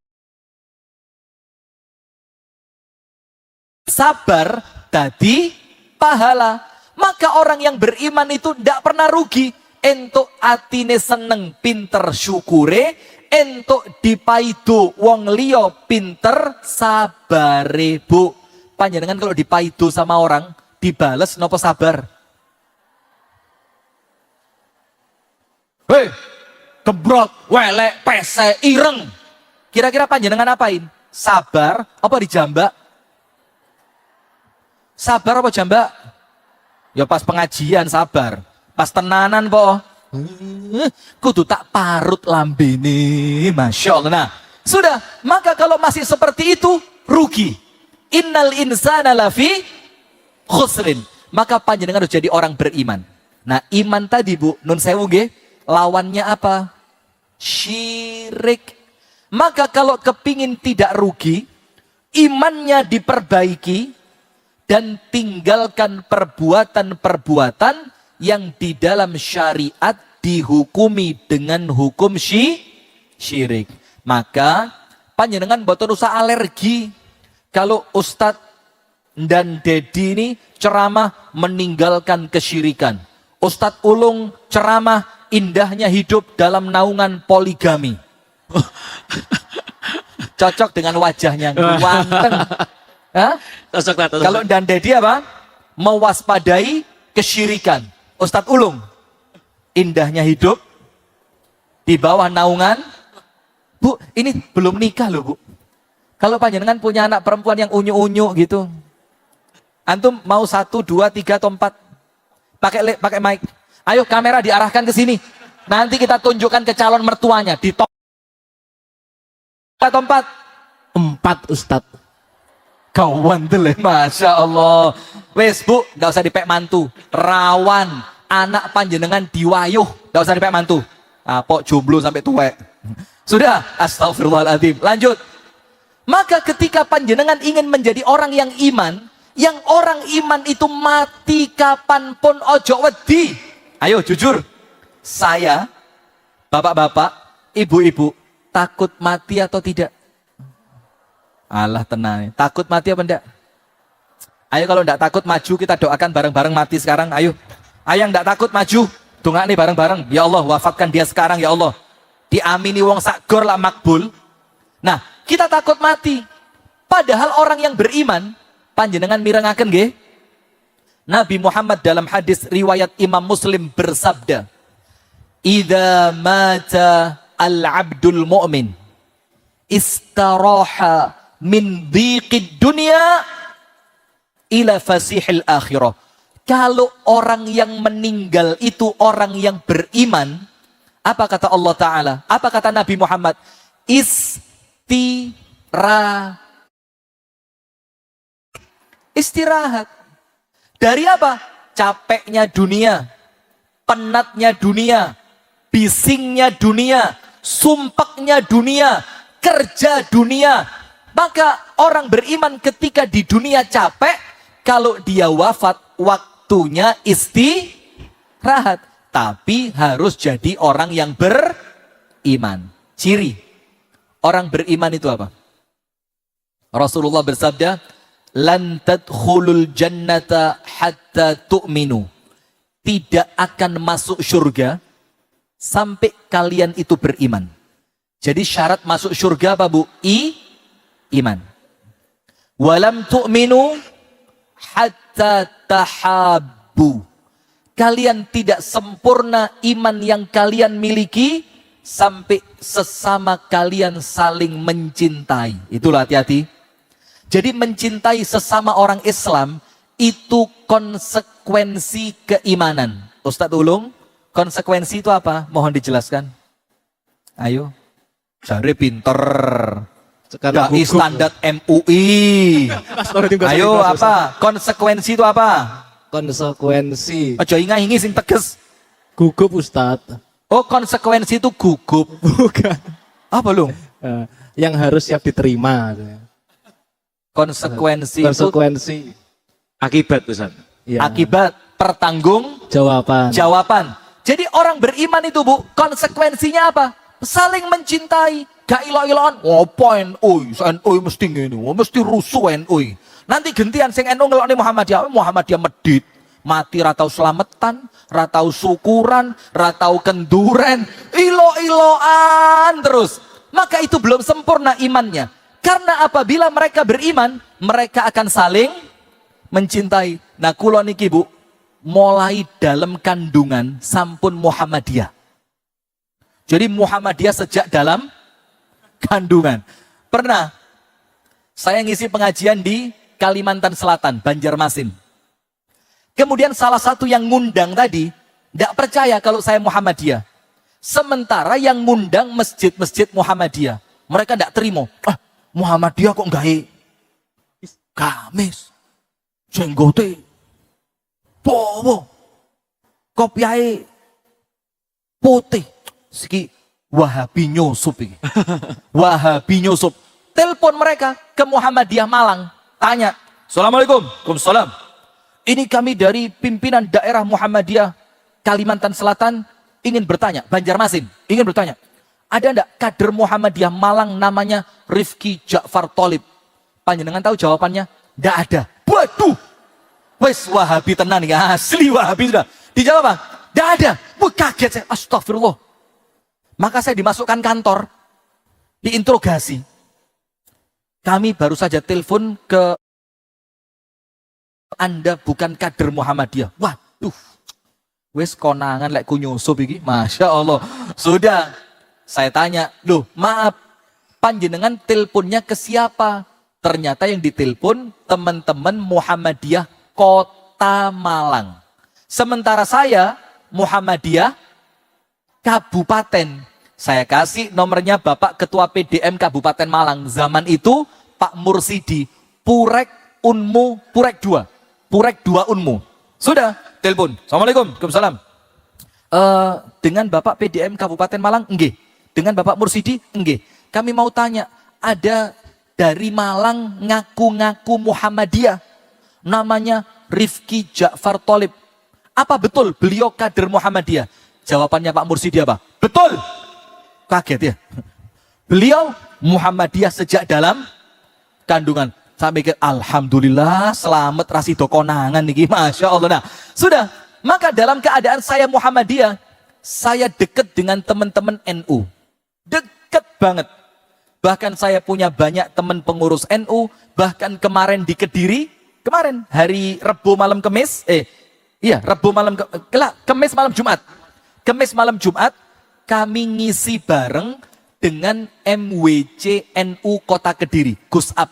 S1: sabar tadi pahala. Maka orang yang beriman itu tidak pernah rugi. Entuk atine seneng pinter syukure, entuk dipaidu wong liya pinter sabare. Bu, panjenengan kalau dipaidu sama orang dibales nopo sabar? Hei, gembrot, welek, pese, ireng. Kira-kira panjenengan apain? Sabar apa dijambak? Sabar apa jambak? Ya pas pengajian sabar. Pas tenanan po. Kudu tak parut lambene. Masya Allah. Nah, sudah. Maka kalau masih seperti itu, rugi. Innal insana lafi khusrin. Maka panjenengan harus jadi orang beriman. Nah, iman tadi Bu, nun sewu nggih, lawannya apa? Syirik. Maka kalau kepingin tidak rugi, imannya diperbaiki dan tinggalkan perbuatan-perbuatan yang di dalam syariat dihukumi dengan hukum syirik. Maka panjenengan boten usah alergi kalau Ustadz dan Dedi ini ceramah meninggalkan kesyirikan. Ustadz Ulung ceramah indahnya hidup dalam naungan poligami. Cocok dengan wajahnya ganteng. Hah?
S3: Cocok lah, cocok.
S1: Kalau dan Dedi apa? Mewaspadai kesyirikan. Ustadz Ulung, indahnya hidup di bawah naungan. Bu, ini belum nikah loh Bu. Kalau panjenengan punya anak perempuan yang unyu-unyu gitu, antum mau 1, 2, 3 atau 4? Pakai mic. Ayo kamera diarahkan ke sini. Nanti kita tunjukkan ke calon mertuanya. Di top atau 4?
S2: 4 Ustadz.
S1: Kawan deh, Masya Allah. Wes Bu, gak usah dipek mantu. Rawan anak panjenengan diwayuh, gak usah dipek mantu. Pok jomblo sampai tuwek. Sudah, astagfirullahaladzim. Lanjut. Maka ketika panjenengan ingin menjadi orang yang iman, yang orang iman itu mati kapanpun ojo wedi. Ayo jujur, saya, bapak-bapak, ibu-ibu, takut mati atau tidak? Alah tenang, takut mati apa enggak? Ayo kalau enggak takut maju, kita doakan bareng-bareng mati sekarang. Ayo yang enggak takut maju, doa nih bareng-bareng. Ya Allah, wafatkan dia sekarang ya Allah. Diamini wong sakgor lah makbul. Nah, kita takut mati. Padahal orang yang beriman, panjenengan mirengaken nggih? Nabi Muhammad dalam hadis riwayat Imam Muslim bersabda, "Idza mata al-'abdul mu'min istaraha min dhiqid dunya ila fasihil akhirah." Kalau orang yang meninggal itu orang yang beriman, apa kata Allah Ta'ala? Apa kata Nabi Muhammad? Istirahat. Dari apa? Capeknya dunia, penatnya dunia, bisingnya dunia, sumpeknya dunia, kerja dunia. Maka orang beriman ketika di dunia capek, kalau dia wafat, waktunya istirahat. Tapi harus jadi orang yang beriman. Ciri orang beriman itu apa? Rasulullah bersabda, "Lan tadkhulul jannata hatta tu'minu." Tidak akan masuk surga sampai kalian itu beriman. Jadi syarat masuk surga apa Bu? Iman. Walam tu'minu hatta tahabbu. Kalian tidak sempurna iman yang kalian miliki sampai sesama kalian saling mencintai. Itulah hati-hati. Jadi mencintai sesama orang Islam itu konsekuensi keimanan. Ustadz Ulung, konsekuensi itu apa? Mohon dijelaskan. Ayo. Jare pinter.
S2: Sekarang
S1: Dai standar MUI. Ayo apa? Konsekuensi itu apa?
S2: Konsekuensi.
S1: Aja ingat-ingi sing tegas.
S2: Gugup Ustadz.
S1: Oh, konsekuensi itu gugup.
S2: Bukan.
S1: Apa Lung?
S2: Yang harus siap diterima.
S1: Konsekuensi itu
S2: Konsekuensi.
S3: Akibat Ustaz.
S2: Ya.
S1: akibat pertanggung
S2: Jawaban.
S1: jawaban. Jadi orang beriman itu Bu, konsekuensinya apa? Saling mencintai. Gak ilo-iloan. Ngapain? NU mesti ngene, mesti rusuh NU. Nanti gentian sing NU ngelokne Muhammadiyah medit. Mati ratau selamatan, ratau syukuran, ratau kenduren, ilo-iloan terus. Maka itu belum sempurna imannya. Karena apabila mereka beriman, mereka akan saling mencintai. Nah kula niki Bu, mulai dalam kandungan sampun Muhammadiyah. Jadi Muhammadiyah sejak dalam kandungan. Pernah saya ngisi pengajian di Kalimantan Selatan, Banjarmasin. Kemudian salah satu yang ngundang tadi, tidak percaya kalau saya Muhammadiyah. Sementara yang ngundang masjid-masjid Muhammadiyah. Mereka tidak terima. Muhammadiyah kok enggak gamis, jenggote, bowo, kopiai putih. Siki Wahabi nyusup ini. Wahabi nyusup. Telepon mereka ke Muhammadiyah Malang. Tanya, Assalamualaikum. Waalaikumsalam. Ini kami dari pimpinan daerah Muhammadiyah Kalimantan Selatan ingin bertanya, Banjarmasin, ingin bertanya. Ada enggak kader Muhammadiyah Malang namanya Rifki Ja'far Tholib? Panjenengan tahu jawabannya? Enggak ada. Waduh. Wes Wahabi tenan ya, asli Wahabi sudah. Dijawab apa? Enggak ada. Wah, kaget saya. Astagfirullah. Maka saya dimasukkan kantor, diinterogasi. Kami baru saja telepon ke Anda bukan kader Muhammadiyah. Waduh. Wes konangan lek ku nyusup iki. Masya Allah. Sudah. Saya tanya, loh maaf, panjenengan teleponnya ke siapa? Ternyata yang ditelepon teman-teman Muhammadiyah Kota Malang. Sementara saya Muhammadiyah Kabupaten. Saya kasih nomornya Bapak Ketua PDM Kabupaten Malang. Zaman itu Pak Mursidi, Purek Unmu, Purek 2. Purek 2 Unmu. Sudah, telepon. Assalamualaikum, Waalaikumsalam. Dengan Bapak PDM Kabupaten Malang, enggak. Dengan Bapak Mursidi, enggak. Kami mau tanya, ada dari Malang ngaku-ngaku Muhammadiyah. Namanya Rifki Ja'far Tholib. Apa betul beliau kader Muhammadiyah? Jawabannya Pak Mursidi apa? Betul. Kaget ya. Beliau Muhammadiyah sejak dalam kandungan. Saya mikir, alhamdulillah selamat rasido konangan nih. Masya Allah. Nah, sudah. Maka dalam keadaan saya Muhammadiyah, saya dekat dengan teman-teman NU. Dekat banget. Bahkan saya punya banyak teman pengurus NU. Bahkan kemarin di Kediri, kemarin hari Rebu malam Kemis, Rebu malam Kemis malam Jumat. Kemis malam Jumat kami ngisi bareng dengan MWC NU Kota Kediri, Gus Ab.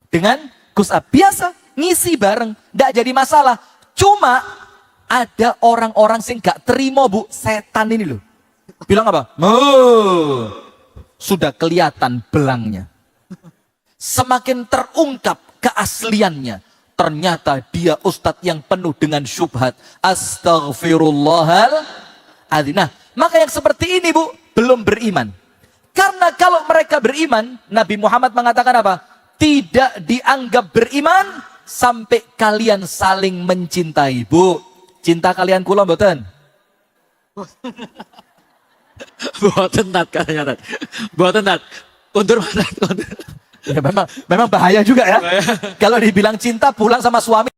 S1: Dengan Gus Ab biasa ngisi bareng, enggak jadi masalah. Cuma ada orang-orang sing gak terima, Bu, setan ini loh. Bilang apa? Sudah kelihatan belangnya. Semakin terungkap keasliannya. Ternyata dia ustadz yang penuh dengan syubhat. Astaghfirullahaladzim. Nah, maka yang seperti ini, Bu, belum beriman. Karena kalau mereka beriman, Nabi Muhammad mengatakan apa? Tidak dianggap beriman sampai kalian saling mencintai. Bu, cinta kalian kula mboten?
S3: Boten tat katanya tat. Boten tat. Kondur tat.
S1: Ya memang bahaya juga ya. Kalau dibilang cinta pulang sama suami.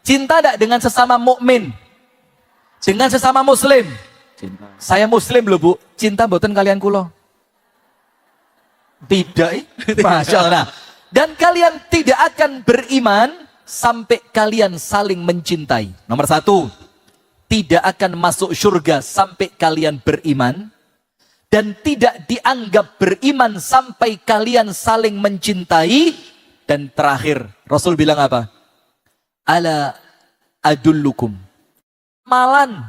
S1: Cinta enggak dengan sesama mukmin? Dengan sesama muslim?
S3: Cinta.
S1: Saya muslim loh, Bu. Cinta mboten kalian kula? Tidak. Masya Allah. Dan kalian tidak akan beriman sampai kalian saling mencintai. Nomor 1. Tidak akan masuk surga sampai kalian beriman. Dan tidak dianggap beriman sampai kalian saling mencintai. Dan terakhir, Rasul bilang apa? Ala adullukum. Amalan.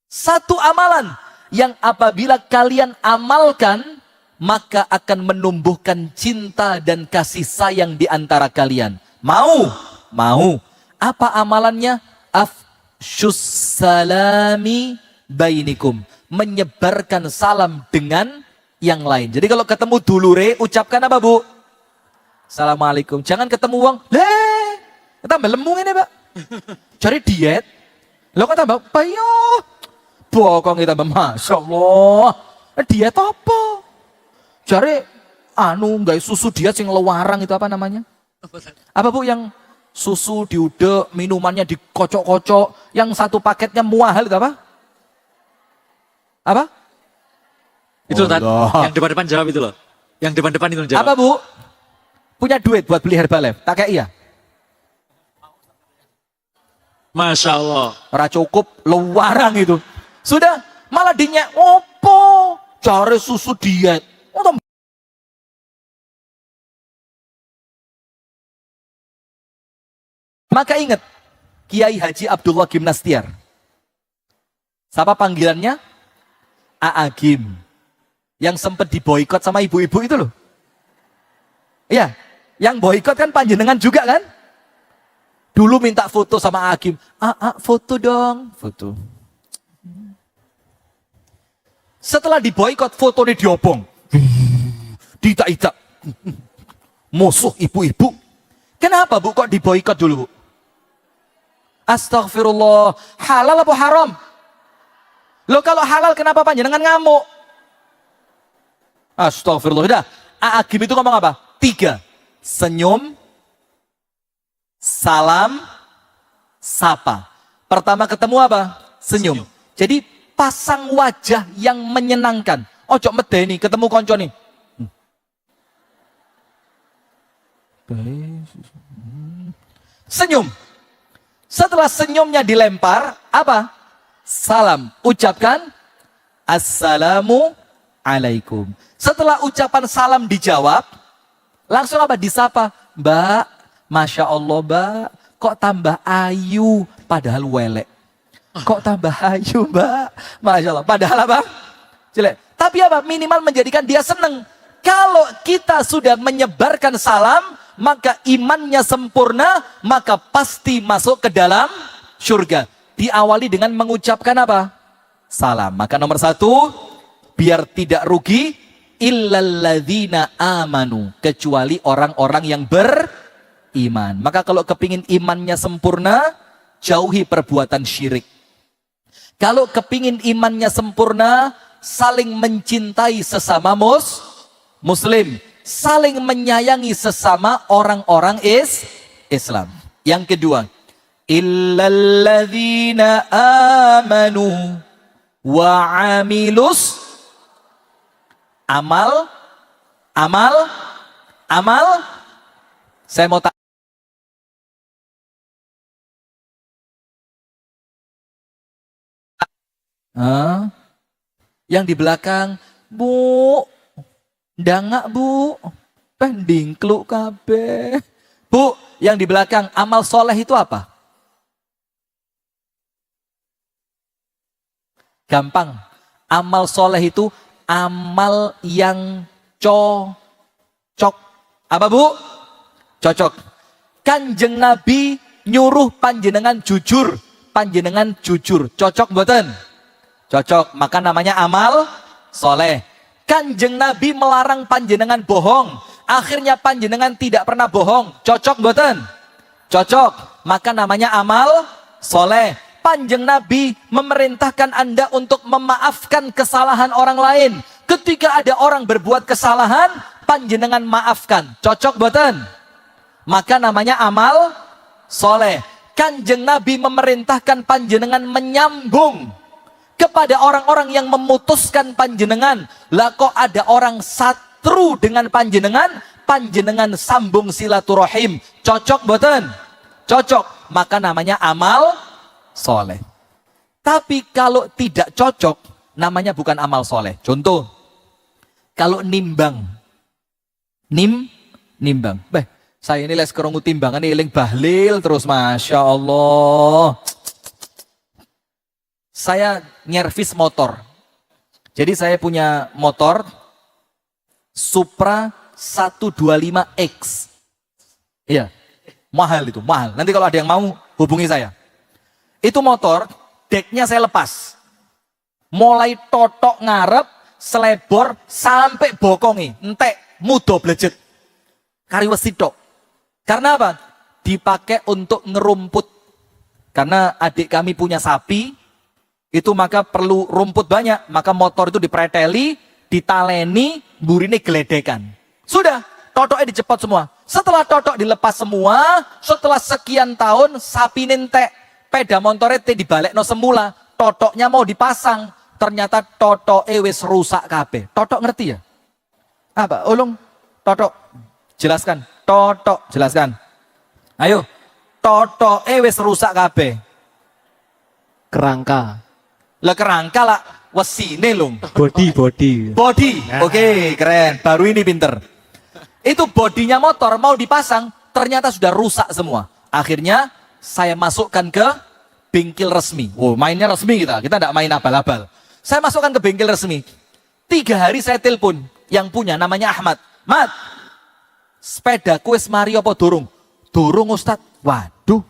S1: Satu amalan yang apabila kalian amalkan, maka akan menumbuhkan cinta dan kasih sayang di antara kalian. Mau? Mau. Apa amalannya? Afshus salami bainikum. Menyebarkan salam dengan yang lain. Jadi kalau ketemu dulure, ucapkan apa, Bu? Assalamualaikum. Jangan ketemu wong. Kita melembung ini, Pak. Cari diet. Lo kata tambah payo. Bokong kita, Masya Allah. Diet apa? Cari nggak susu diet sing lewarang itu apa namanya? Apa, Bu, yang susu diudek, minumannya dikocok-kocok, yang satu paketnya muahal itu apa? Apa?
S3: Itu tat. Yang depan-depan jawab itu loh. Yang depan-depan itu jawab.
S1: Apa, Bu? Punya duit buat beli Herbalife? Tak kayak iya?
S3: Masya Allah.
S1: Ora cukup, lewarang itu. Sudah, malah dinyek, opo? Cari susu diet. Maka ingat, Kiai Haji Abdullah Gimnastiar. Siapa panggilannya? Aagim. Yang sempat diboikot sama ibu-ibu itu loh. Iya, yang boikot kan panjenengan juga kan? Dulu minta foto sama Aagim. Foto dong. Foto. Setelah diboikot, fotonya diobong. Ditak-itak. Musuh ibu-ibu. Kenapa bu kok diboikot dulu bu? Astagfirullah. Halal apa haram? Loh kalau halal kenapa panjenengan ngamuk? Astagfirullah. Udah. Aagim itu ngomong apa? 3. Senyum, salam, sapa. Pertama ketemu apa? Senyum. Jadi pasang wajah yang menyenangkan. Ojo medeni ketemu konco nih. Senyum. Setelah senyumnya dilempar, apa? Salam. Ucapkan assalamu alaikum. Setelah ucapan salam dijawab, langsung apa? Disapa. Mbak, Masya Allah mbak, kok tambah ayu, padahal welek. Kok tambah ayu mbak, Masya Allah, padahal apa? Jelek. Tapi apa? Minimal menjadikan dia seneng. Kalau kita sudah menyebarkan salam, maka imannya sempurna, maka pasti masuk ke dalam surga. Diawali dengan mengucapkan apa? Salam. Maka nomor 1, biar tidak rugi, illalladzina amanu, kecuali orang-orang yang beriman. Maka kalau kepingin imannya sempurna, jauhi perbuatan syirik. Kalau kepingin imannya sempurna, saling mencintai sesama muslim, saling menyayangi sesama orang-orang Islam. Yang kedua, illalladzina amanu wa amilus amal. Saya mau tanya. Yang di belakang, bu, ndangak bu, pendingkluk kabeh. Bu, yang di belakang, amal soleh itu apa? Gampang. Amal soleh itu amal yang cocok. Apa bu? Cocok. Kanjeng Nabi nyuruh panjenengan jujur. Panjenengan jujur. Cocok mboten? Cocok. Maka namanya amal soleh. Kanjeng Nabi melarang panjenengan bohong. Akhirnya panjenengan tidak pernah bohong. Cocok mboten? Cocok. Maka namanya amal soleh. Kanjeng Nabi memerintahkan Anda untuk memaafkan kesalahan orang lain. Ketika ada orang berbuat kesalahan, panjenengan maafkan. Cocok mboten? Maka namanya amal soleh. Kanjeng Nabi memerintahkan panjenengan menyambung kepada orang-orang yang memutuskan panjenengan. Lah kok ada orang satru dengan panjenengan, panjenengan sambung silaturahim. Cocok mboten? Cocok. Maka namanya amal soleh. Tapi kalau tidak cocok, namanya bukan amal soleh. Contoh, kalau nimbang. Nimbang. Saya ini les kerungu timbangan iling bahlil terus, Masya Allah. Saya nyervis motor. Jadi saya punya motor Supra 125X. Iya, mahal itu, mahal. Nanti kalau ada yang mau, hubungi saya. Itu motor, deknya saya lepas. Mulai totok ngarep, selebor, sampai bokongi. Entek, mudo blejet. Kariwesi tok. Karena apa? Dipakai untuk ngerumput. Karena adik kami punya sapi, itu maka perlu rumput banyak. Maka motor itu dipreteli, ditaleni, burine geledekan. Sudah, totoknya dicepot semua. Setelah totok dilepas semua, setelah sekian tahun, sapi nentek. Peda motornya dibalekno semula. Totoknya mau dipasang. Ternyata totoknya wis rusak kabeh. Totok ngerti ya? Apa? Ulung, totok. Jelaskan. Totok, jelaskan. Ayo. Totoknya wis rusak kabeh.
S2: Kerangka.
S1: Lah kerangka lah wesine lung.
S2: Body.
S1: Body. Oke, keren. Baru ini pinter. Itu bodinya motor mau dipasang, ternyata sudah rusak semua. Akhirnya saya masukkan ke bengkel resmi. Oh, mainnya resmi kita tidak main abal-abal. Saya masukkan ke bengkel resmi. 3 hari saya telepon yang punya namanya Ahmad. Mat, sepeda kuis mari apa durung? Durung Ustad. Waduh,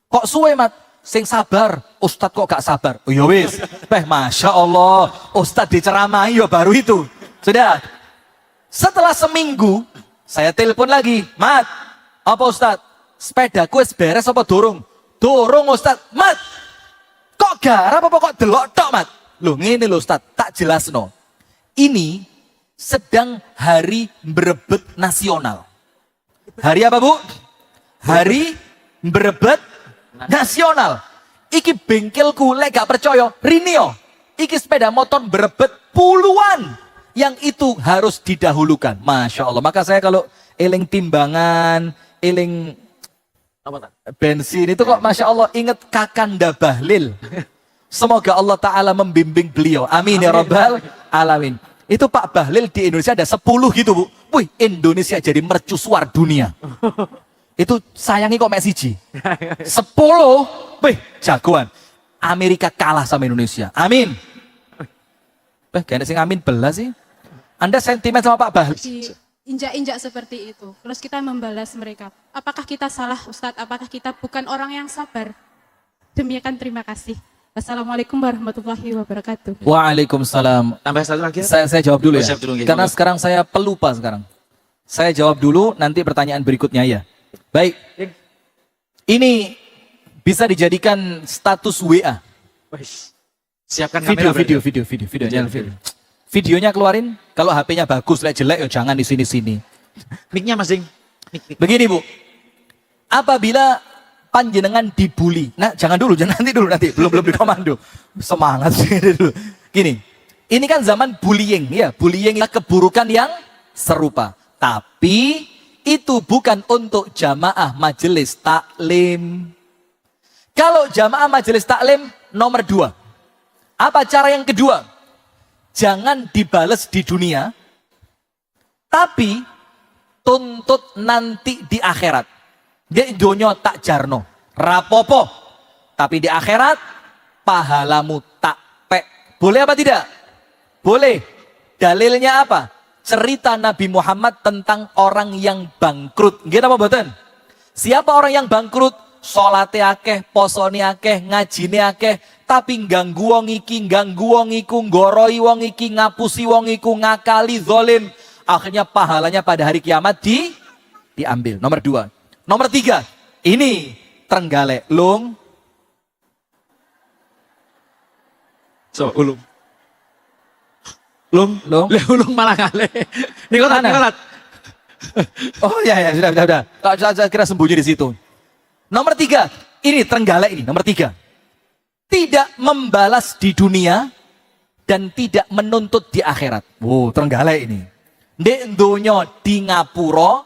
S1: kok suwe Mat? Sing sabar, Ustad kok gak sabar? Oh ya wis, Masya Allah, Ustad diceramahi ya baru itu. Sudah, setelah seminggu, saya telepon lagi. Mat, apa Ustad? Sepeda kuis beres apa durung? Durung Ustad. Mat, kok garap apa kok delok tok Mat? Loh ngene lho Ustad, tak jelasno. Ini sedang hari berebet nasional. Hari apa Bu? Hari berebet nasional. Iki bengkelku lek gak percaya, Rinio. Iki sepeda motor berebet puluhan. Yang itu harus didahulukan. Masya Allah. Maka saya kalau eling timbangan, eling bensin itu kok Masya Allah ingat Kakanda Bahlil. Semoga Allah Ta'ala membimbing beliau. Amin ya Rabbal Alamin. Itu Pak Bahlil di Indonesia ada 10 gitu Bu. Wih, Indonesia jadi mercusuar dunia. Itu sayangi kok mek siji. 10, wih, jagoan. Amerika kalah sama Indonesia. Amin. Gak sing amin belas sih. Anda sentimen sama Pak Bahlil.
S4: Injak-injak seperti itu. Terus kita membalas mereka. Apakah kita salah Ustadz? Apakah kita bukan orang yang sabar? Demikian terima kasih. Assalamualaikum warahmatullahi wabarakatuh.
S1: Waalaikumsalam.
S3: Tambah satu lagi.
S1: Saya jawab dulu ya.
S3: Siap dulu,
S1: Karena sekarang saya pelupa sekarang. Saya jawab dulu, nanti pertanyaan berikutnya ya. Baik. Ini bisa dijadikan status WA.
S3: Siapkan kamera.
S1: Videonya. Videonya keluarin. Kalau HP-nya bagus, jelek ya jangan di sini-sini.
S3: Mic-nya Mas Ding. Mic.
S1: Begini Bu. Apabila panjenengan dibully. Nah, jangan dulu, jangan nanti. Belum di komando. Semangat sih dulu. Gini. Ini kan zaman bullying ya. Bullying adalah keburukan yang serupa. Tapi itu bukan untuk jamaah majelis taklim. Kalau jamaah majelis taklim nomor 2. Apa cara yang kedua? Jangan dibales di dunia, tapi tuntut nanti di akhirat. Di dunia tak jarno, rapopo. Tapi di akhirat, pahalamu tak pek. Boleh apa tidak? Boleh. Dalilnya apa? Cerita Nabi Muhammad tentang orang yang bangkrut. Gitu apa mboten? Siapa orang yang bangkrut? Salate akeh, posone akeh, ngajine akeh, tapi ganggu wong iki, ganggu wong iku, nggoroi wong iki, ngapusi wong iku, ngakali zalim. Akhirnya pahalanya pada hari kiamat diambil. Nomor 2. Nomor 3. Ini Trenggalek, Lung.
S3: So, ulung. Ulung malah kale. Nikolat.
S1: Oh ya, sudah. Saya kira sembunyi di situ. Nomor 3, ini Trenggalek ini, nomor 3. Tidak membalas di dunia dan tidak menuntut di akhirat. Wow, Trenggalek ini. Di dunia di ngapura,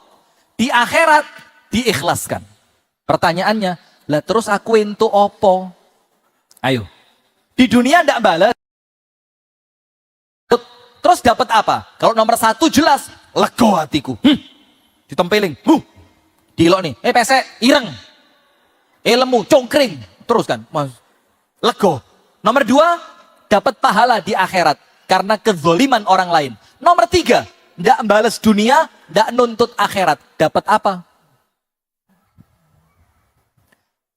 S1: di akhirat diikhlaskan. Pertanyaannya, lah terus aku entuk opo? Ayo. Di dunia tidak balas. Terus dapat apa? Kalau nomor 1 jelas, lego hatiku. Ditempeling. Dilok nih. Pesek, ireng. Lemu, congkring. Terus kan, Mas. Lego. Nomor 2, dapat pahala di akhirat. Karena kezoliman orang lain. Nomor 3, tidak balas dunia, tidak nuntut akhirat. Dapat apa?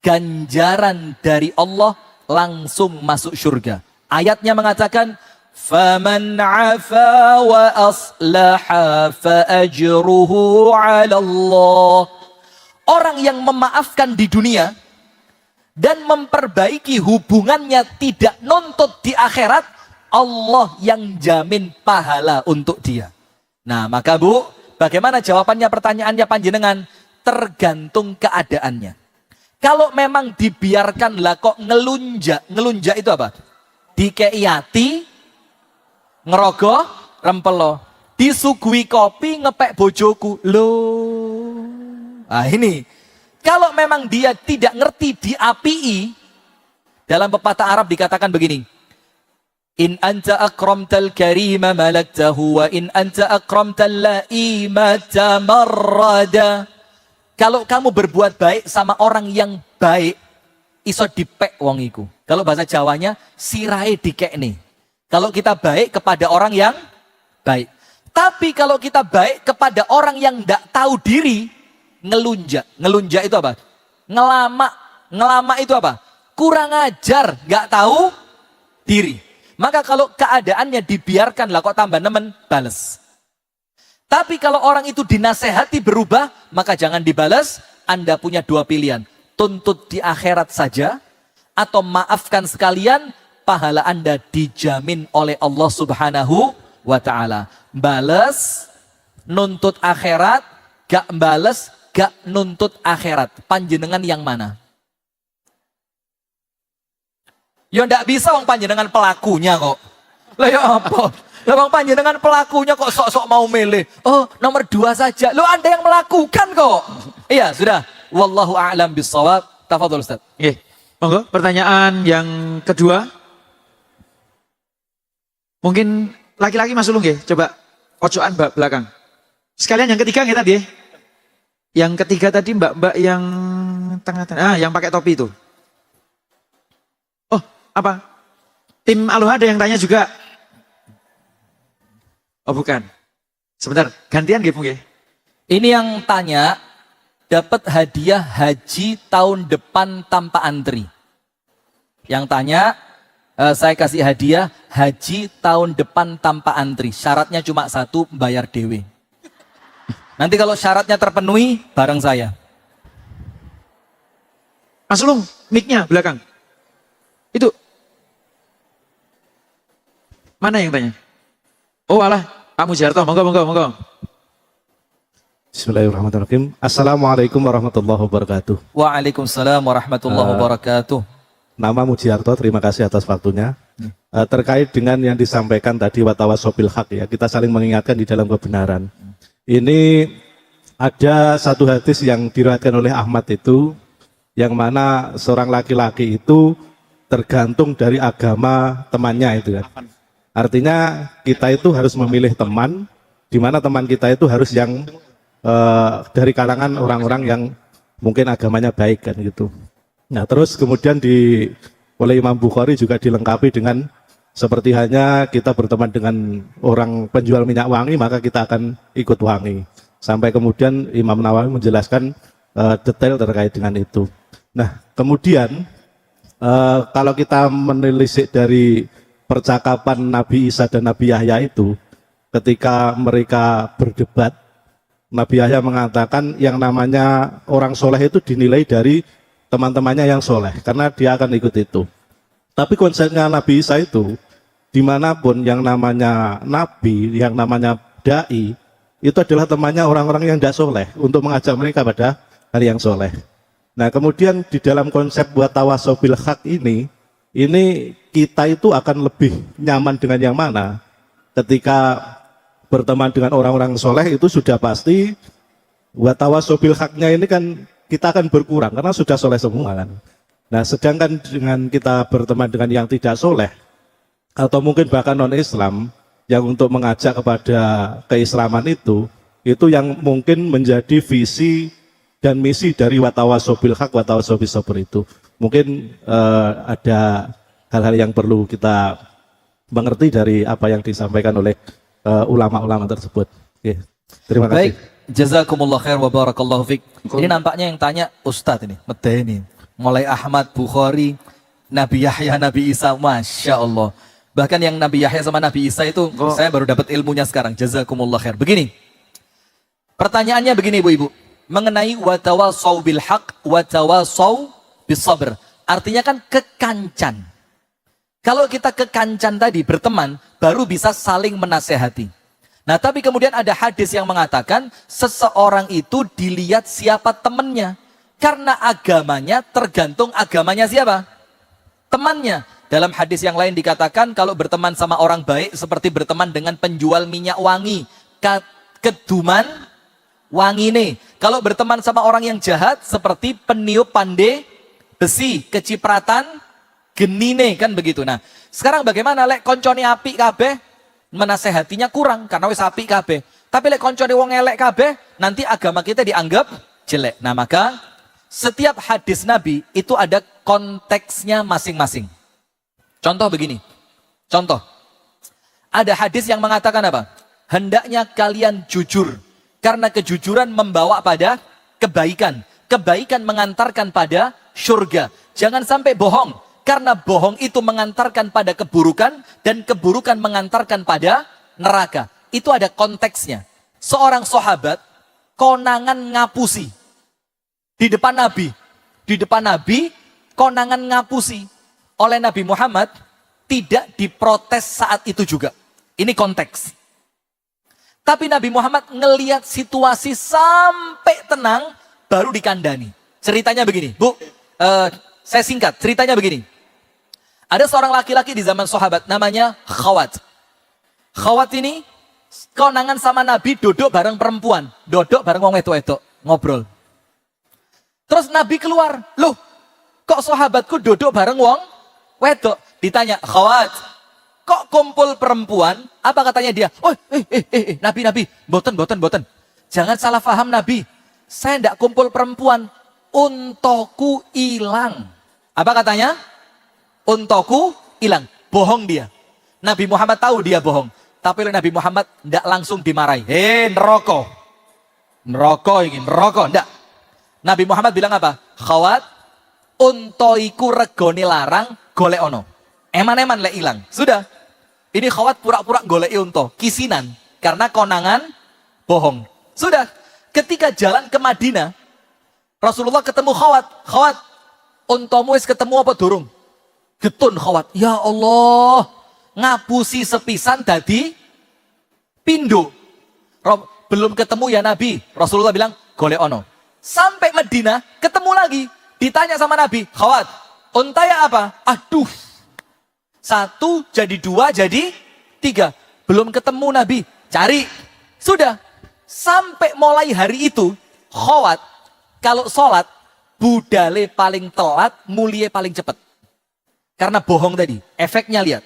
S1: Ganjaran dari Allah langsung masuk surga. Ayatnya mengatakan, فَمَنْ عَفَا وَأَصْلَحَ فَأَجْرُهُ عَلَى اللَّهِ. Orang yang memaafkan di dunia dan memperbaiki hubungannya tidak nuntut di akhirat, Allah yang jamin pahala untuk dia. Nah, maka Bu, bagaimana jawabannya pertanyaannya panjenengan? Tergantung keadaannya. Kalau memang dibiarkan lah kok ngelunjak itu apa? Dikei hati, ngerogoh, rempelo. Disuguhi kopi, ngepek bojoku. Loh. Nah ini, kalau memang dia tidak ngerti diapii, dalam pepatah Arab dikatakan begini, In anta akramtal karima malaktahu wa in anta akramtal laima tamarrada. Kalau kamu berbuat baik sama orang yang baik, iso dipek wong iku. Kalau bahasa Jawanya, sirahe dikekne. Kalau kita baik kepada orang yang baik. Tapi kalau kita baik kepada orang yang tidak tahu diri, ngelunjak. Ngelunjak itu apa? Ngelama. Ngelama itu apa? Kurang ajar, nggak tahu diri. Maka kalau keadaannya dibiarkan lah kok tambah nemen, bales. Tapi kalau orang itu dinasehati berubah, maka jangan dibales. Anda punya dua pilihan. Tuntut di akhirat saja, atau maafkan sekalian, pahala Anda dijamin oleh Allah Subhanahu wa Ta'ala. Bales, nuntut akhirat, gak bales, gak nuntut akhirat. Panjenengan yang mana? Ya ndak bisa wong panjenengan pelakunya kok. Lah ya apa? Lah wong panjenengan pelakunya kok sok-sok mau milih. Oh, nomor 2 saja. Lo Anda yang melakukan kok. Iya, sudah. Wallahu a'lam bissawab. Tafadhol Ustaz.
S3: Oke. Monggo, pertanyaan yang kedua. Mungkin laki-laki Mas Ulung nggih, coba pojokan Mbak belakang. Sekalian yang ketiga nggih tadi. Yang ketiga tadi Mbak-mbak yang tengah-tengah, yang pakai topi itu. Oh, apa? Tim Aloha ada yang tanya juga. Oh, bukan. Sebentar, gantian nggih, Bu nggih.
S1: Ini yang tanya dapat hadiah haji tahun depan tanpa antri. Yang tanya, saya kasih hadiah haji tahun depan tanpa antri. Syaratnya cuma 1, bayar dewe. Nanti kalau syaratnya terpenuhi, bareng saya.
S3: Mas Ulung, mic-nya belakang. Itu. Mana yang tanya? Oh alah, Pak Mujarto, monggo.
S5: Bismillahirrahmanirrahim. Assalamualaikum warahmatullahi wabarakatuh.
S1: Waalaikumsalam warahmatullahi wabarakatuh.
S5: Nama Mujiarto, terima kasih atas waktunya. Terkait dengan yang disampaikan tadi watawasobil haq ya, kita saling mengingatkan di dalam kebenaran. Ini ada satu hadis yang diriwayatkan oleh Ahmad itu, yang mana seorang laki-laki itu tergantung dari agama temannya itu kan. Artinya kita itu harus memilih teman, di mana teman kita itu harus yang dari kalangan orang-orang yang mungkin agamanya baik kan gitu. Nah terus kemudian oleh Imam Bukhari juga dilengkapi dengan seperti hanya kita berteman dengan orang penjual minyak wangi, maka kita akan ikut wangi. Sampai kemudian Imam Nawawi menjelaskan detail terkait dengan itu. Nah kemudian kalau kita menelisik dari percakapan Nabi Isa dan Nabi Yahya itu, ketika mereka berdebat, Nabi Yahya mengatakan yang namanya orang soleh itu dinilai dari teman-temannya yang soleh, karena dia akan ikut itu. Tapi konsepnya Nabi Isa itu, dimanapun yang namanya Nabi, yang namanya Da'i, itu adalah temannya orang-orang yang tidak soleh, untuk mengajak mereka pada hal yang soleh. Nah kemudian di dalam konsep buat tawasobil haq ini kita itu akan lebih nyaman dengan yang mana? Ketika berteman dengan orang-orang soleh itu sudah pasti buat tawasobil haknya ini kan kita akan berkurang karena sudah soleh semua kan. Nah sedangkan dengan kita berteman dengan yang tidak soleh atau mungkin bahkan non-Islam yang untuk mengajak kepada keislaman itu yang mungkin menjadi visi dan misi dari watawasobil haq, watawasobil sabr itu. Mungkin ada hal-hal yang perlu kita mengerti dari apa yang disampaikan oleh ulama-ulama tersebut. Oke, terima kasih.
S1: Baik, jazakumullah khair wa barakallahu fiik. Ini nampaknya yang tanya Ustadz ini, medeni. Mulai Ahmad, Bukhari, Nabi Yahya, Nabi Isa, Masya Allah. Bahkan yang Nabi Yahya sama Nabi Isa itu, saya baru dapat ilmunya sekarang. Jazakumullah khair. Begini, pertanyaannya begini Ibu-Ibu. Mengenai watawasau bil haq, watawasau bis sabr. Artinya kan kekancan. Kalau kita kekancan tadi berteman, baru bisa saling menasehati. Nah tapi kemudian ada hadis yang mengatakan seseorang itu dilihat siapa temannya. Karena agamanya tergantung agamanya siapa? Temannya. Dalam hadis yang lain dikatakan kalau berteman sama orang baik seperti berteman dengan penjual minyak wangi. Keduman wangi nih. Kalau berteman sama orang yang jahat seperti peniup pandai besi, kecipratan genine kan begitu. Nah, sekarang bagaimana lek koncone apik kabeh menasehatinya kurang karena wis apik kabeh. Tapi lek koncone wong elek kabeh nanti agama kita dianggap jelek. Nah, maka setiap hadis Nabi itu ada konteksnya masing-masing. Contoh begini. Contoh. Ada hadis yang mengatakan apa? Hendaknya kalian jujur karena kejujuran membawa pada kebaikan. Kebaikan mengantarkan pada surga. Jangan sampai bohong. Karena bohong itu mengantarkan pada keburukan. Dan keburukan mengantarkan pada neraka. Itu ada konteksnya. Seorang sahabat konangan ngapusi. Di depan Nabi. Di depan Nabi konangan ngapusi. Oleh Nabi Muhammad tidak diprotes saat itu juga. Ini konteks. Tapi Nabi Muhammad ngelihat situasi sampai tenang, baru dikandani. Ceritanya begini, Bu, saya singkat, ceritanya begini. Ada seorang laki-laki di zaman sahabat, namanya Khawat. Khawat ini, konangan sama Nabi, duduk bareng perempuan. Duduk bareng wong wedok-wedok, ngobrol. Terus Nabi keluar, loh, kok sahabatku duduk bareng wong wedok? Ditanya, Khawat, kok kumpul perempuan? Apa katanya dia? Oh, Nabi, boten. Jangan salah paham Nabi. Saya tidak kumpul perempuan. Untoku hilang. Apa katanya? Untoku hilang. Bohong dia. Nabi Muhammad tahu dia bohong. Tapi Nabi Muhammad tidak langsung dimarahi. Neraka. Neraka. Tidak. Nabi Muhammad bilang apa? Khawat, untoiku regone larang, golek ono. Eman-eman lek hilang. Sudah. Ini Khawat pura-pura goleki unta, kisinan karena konangan bohong. Sudah, ketika jalan ke Madinah, Rasulullah ketemu Khawat. Khawat, untamu wis ketemu apa durung? Getun Khawat. Ya Allah, ngapusi sepisan dadi pindo. Belum ketemu ya Nabi. Rasulullah bilang, golek ono. Sampai Madinah, ketemu lagi. Ditanya sama Nabi, Khawat, untaya apa? Aduh. 1 jadi 2 jadi 3. Belum ketemu Nabi. Cari. Sudah. Sampai mulai hari itu. Khawat. Kalau sholat. Budale paling telat. Mulie paling cepat. Karena bohong tadi. Efeknya lihat.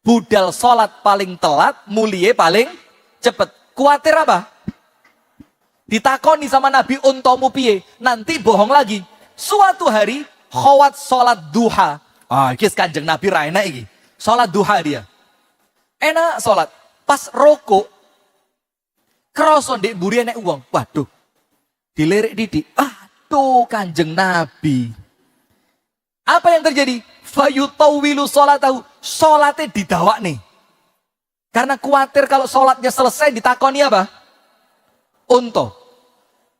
S1: Budal sholat paling telat. Mulie paling cepat. Kuatir apa? Ditakoni sama Nabi. Untomu piye. Nanti bohong lagi. Suatu hari. Khawat sholat duha. Iki Kanjeng Nabi ra enak iki. Salat duha dia. Enak salat. Pas rokok kroso ndek mburi enek wong. Waduh. Dilirik didik. Aduh Kanjeng Nabi. Apa yang terjadi? Fayutawilu salatahu. Salatnya didawakne. Karena khawatir kalau salatnya selesai ditakoni apa? Unta.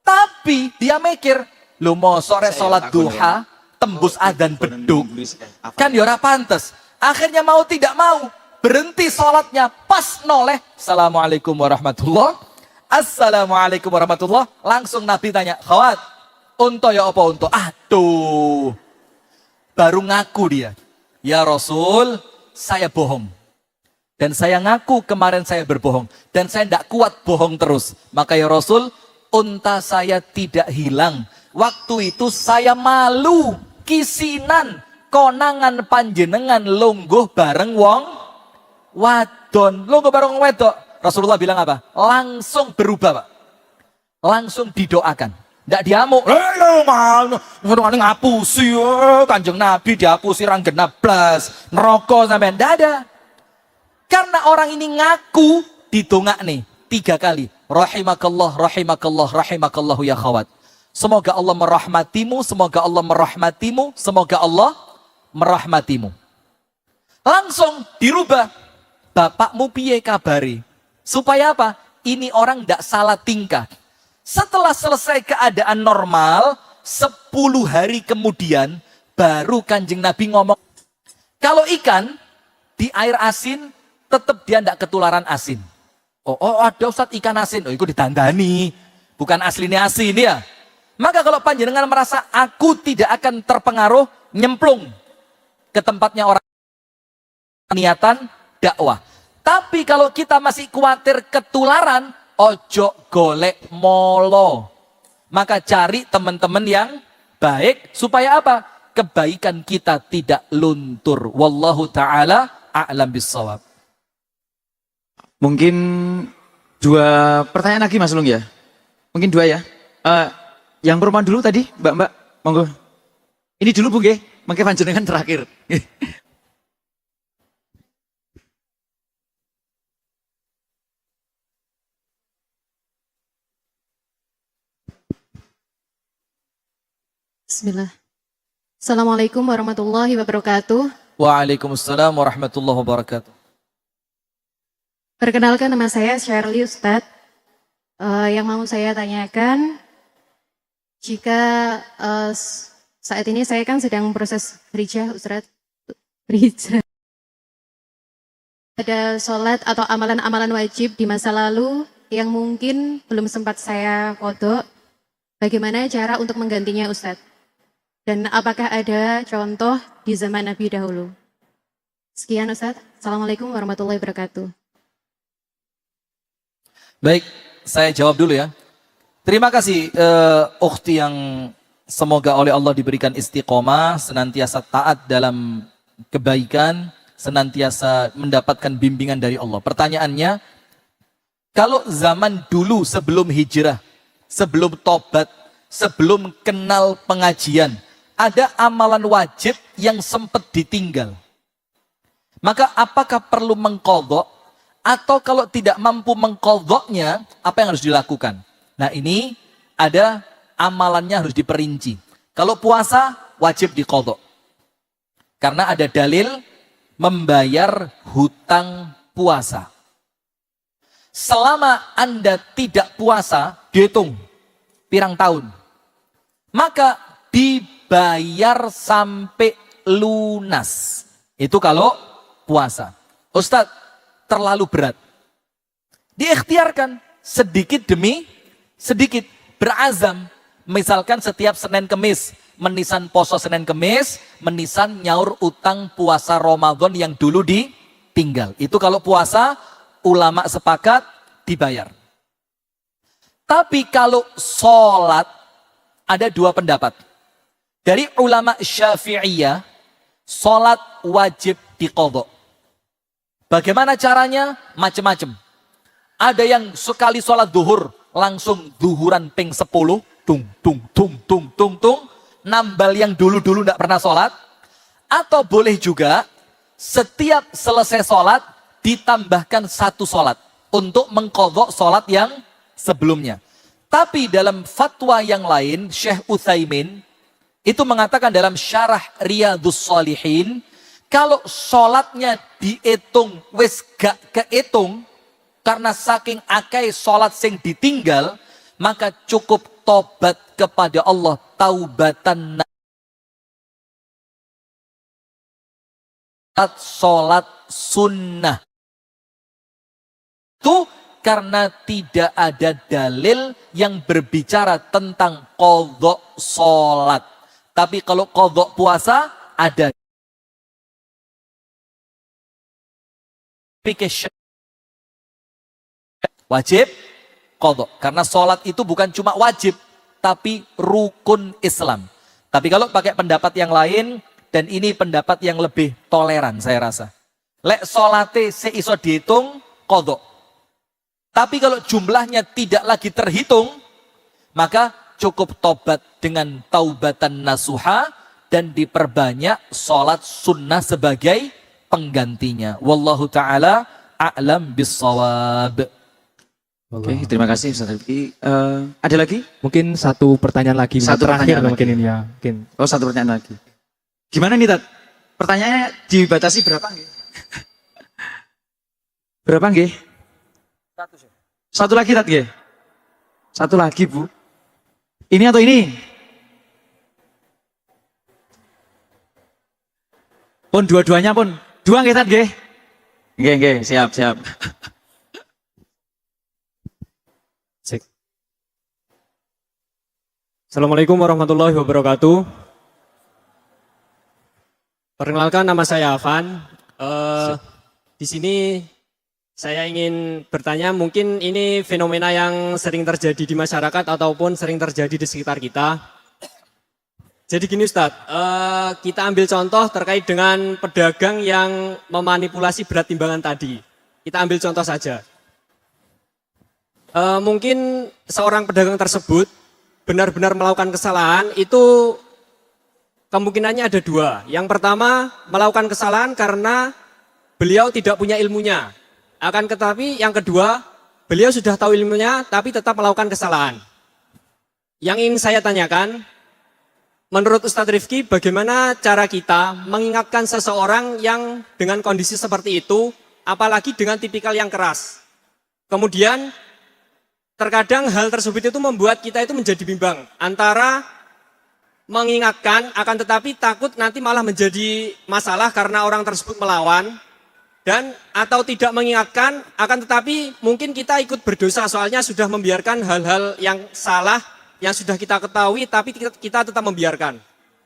S1: Tapi dia mikir, lu mau sore salat duha tembus adzan beduk. Kan ya ora pantes. Akhirnya mau tidak mau berhenti sholatnya pas noleh. Assalamualaikum warahmatullah. Assalamualaikum warahmatullah. Langsung Nabi tanya, Khawat, unta ya apa unta? Aduh. Baru ngaku dia. Ya Rasul, saya bohong. Dan saya ngaku kemarin saya berbohong. Dan saya tidak kuat bohong terus. Maka ya Rasul, unta saya tidak hilang. Waktu itu saya malu. Kisinan konangan panjenengan lungguh bareng wong wadon. Lungguh bareng wong wedok. Rasulullah bilang apa? Langsung berubah, Pak. Langsung didoakan. Tidak diamuk. Ngapusi. Kanjeng Nabi dihapusi rang genap blas. Neraka sampai tidak ada. Karena orang ini ngaku didongak nih 3 kali. Rahimakallah, rahimakallah, rahimakallahu ya Khawat. Semoga Allah merahmatimu, semoga Allah merahmatimu, semoga Allah merahmatimu. Langsung dirubah. Bapakmu piye kabari? Supaya apa? Ini orang tidak salah tingkah. Setelah selesai keadaan normal, 10 hari kemudian, baru Kanjeng Nabi ngomong. Kalau ikan, di air asin, tetap dia tidak ketularan asin. Oh ada Ustaz ikan asin. Oh itu ditandani. Bukan aslinya asin ya. Maka kalau panjenengan merasa aku tidak akan terpengaruh, nyemplung ke tempatnya orang niatan dakwah. Tapi kalau kita masih khawatir ketularan, ojo golek molo. Maka cari teman-teman yang baik supaya apa? kebaikan kita tidak luntur. Wallahu taala a'lam bissawab.
S3: Mungkin 2 pertanyaan lagi Mas Sulung ya. Mungkin 2 ya. Yang perempuan dulu tadi, Mbak, monggo. Ini dulu Bu nggih, mengke panjenengan terakhir.
S6: Bismillah. Assalamualaikum warahmatullahi wabarakatuh.
S1: Waalaikumsalam warahmatullahi wabarakatuh.
S6: Perkenalkan nama saya Shirley Ustadz. Yang mau saya tanyakan, jika saat ini saya kan sedang proses berijah Ustadz. Berijah. Ada sholat atau amalan-amalan wajib di masa lalu yang mungkin belum sempat saya kodok. Bagaimana cara untuk menggantinya Ustadz? Dan apakah ada contoh di zaman Nabi dahulu? Sekian Ustadz. Assalamualaikum warahmatullahi wabarakatuh.
S1: Baik, saya jawab dulu ya. Terima kasih ukhti yang semoga oleh Allah diberikan istiqomah, senantiasa taat dalam kebaikan, senantiasa mendapatkan bimbingan dari Allah. Pertanyaannya, kalau zaman dulu sebelum hijrah, sebelum tobat, sebelum kenal pengajian, ada amalan wajib yang sempat ditinggal. Maka apakah perlu mengqadha? Atau kalau tidak mampu mengqadhanya, apa yang harus dilakukan? Nah ini ada amalannya harus diperinci. Kalau puasa wajib diqadha. Karena ada dalil membayar hutang puasa. Selama Anda tidak puasa, dihitung pirang tahun. Maka dibayar sampai lunas. Itu kalau puasa. Ustadz, terlalu berat. Diikhtiarkan sedikit demi sedikit, berazam. Misalkan setiap Senin Kemis, menisan poso Senin Kemis, menisan nyaur utang puasa Ramadan yang dulu ditinggal. Itu kalau puasa, ulama sepakat dibayar. Tapi kalau sholat, ada 2 pendapat. Dari ulama Syafi'iyah, sholat wajib diqadha. Bagaimana caranya? Macam-macam. Ada yang sekali sholat duhur, langsung duhuran ping 10, tung, tung, tung, tung, tung, tung, nambal yang dulu-dulu tidak pernah sholat. Atau boleh juga, setiap selesai sholat, ditambahkan 1 sholat, untuk mengqadha sholat yang sebelumnya. Tapi dalam fatwa yang lain, Syekh Utsaimin, itu mengatakan dalam syarah Riyadhus Shalihin, kalau sholatnya dihitung wis gak kehitung karena saking akai sholat sing ditinggal, maka cukup tobat kepada Allah, taubatan sholat sunnah. Itu karena tidak ada dalil yang berbicara tentang qadha sholat. Tapi kalau qadha puasa ada. Wajib qadha. Karena sholat itu bukan cuma wajib, tapi rukun Islam. Tapi kalau pakai pendapat yang lain, dan ini pendapat yang lebih toleran saya rasa. Lek sholate seiso dihitung, qadha. Tapi kalau jumlahnya tidak lagi terhitung, maka cukup tobat dengan taubatan nasuha, dan diperbanyak sholat sunnah sebagai penggantinya. Wallahu ta'ala a'lam bissawab.
S3: Oke, terima kasih Ustaz Rifki. Ada lagi?
S2: Mungkin 1 pertanyaan lagi.
S3: Satu
S2: terakhir
S3: pertanyaan
S2: mungkin
S3: lagi.
S2: ini ya. Mungkin.
S3: Oh, 1 pertanyaan lagi. Gimana nih Tat? Pertanyaannya dibatasi berapa nggih? Berapa nggih? 1 lagi Tat nggih? 1 lagi Bu. Ini atau ini? Pun dua-duanya pun. 2 nggih Tat nggih? Nggih, siap.
S2: Cek. Assalamualaikum warahmatullahi wabarakatuh. Perkenalkan, nama saya Afan. Di sini saya ingin bertanya, mungkin ini fenomena yang sering terjadi di masyarakat ataupun sering terjadi di sekitar kita.
S7: Jadi gini Ustadz, kita ambil contoh terkait dengan pedagang yang memanipulasi berat timbangan tadi. Kita ambil contoh saja. Mungkin seorang pedagang tersebut benar-benar melakukan kesalahan, itu kemungkinannya ada dua. Yang pertama, melakukan kesalahan karena beliau tidak punya ilmunya. Akan tetapi yang kedua, beliau sudah tahu ilmunya tapi tetap melakukan kesalahan. Yang ingin saya tanyakan, menurut Ustadz Rifki, bagaimana cara kita mengingatkan seseorang yang dengan kondisi seperti itu, apalagi dengan tipikal yang keras. Kemudian, terkadang hal tersebut itu membuat kita itu menjadi bimbang antara mengingatkan akan tetapi takut nanti malah menjadi masalah karena orang tersebut melawan, dan atau tidak mengingatkan akan tetapi mungkin kita ikut berdosa soalnya sudah membiarkan hal-hal yang salah yang sudah kita ketahui tapi kita tetap membiarkan.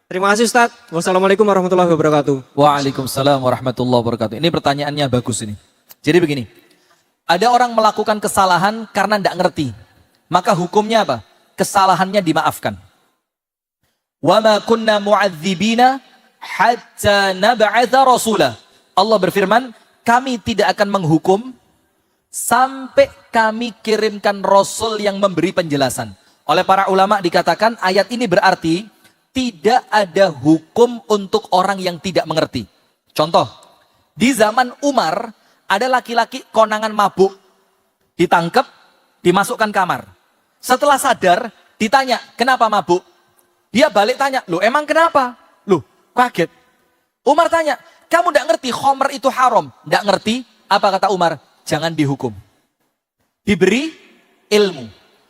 S7: Terima kasih Ustaz. Wassalamualaikum warahmatullahi wabarakatuh.
S1: Waalaikumsalam warahmatullahi wabarakatuh. Ini pertanyaannya bagus ini. Jadi begini, ada orang melakukan kesalahan karena tidak ngerti. Maka hukumnya apa? Kesalahannya dimaafkan. Wa ma kunna mu'adzibina hatta nab'atha rasulah. Allah berfirman, kami tidak akan menghukum sampai kami kirimkan rasul yang memberi penjelasan. Oleh para ulama dikatakan ayat ini berarti tidak ada hukum untuk orang yang tidak mengerti. Contoh, di zaman Umar ada laki-laki konangan mabuk, ditangkap, dimasukkan kamar. Setelah sadar, ditanya, kenapa mabuk? Dia balik tanya, loh emang kenapa? Loh, kaget. Umar tanya, kamu tidak ngerti khomer itu haram? Tidak ngerti, apa kata Umar? Jangan dihukum. Diberi ilmu.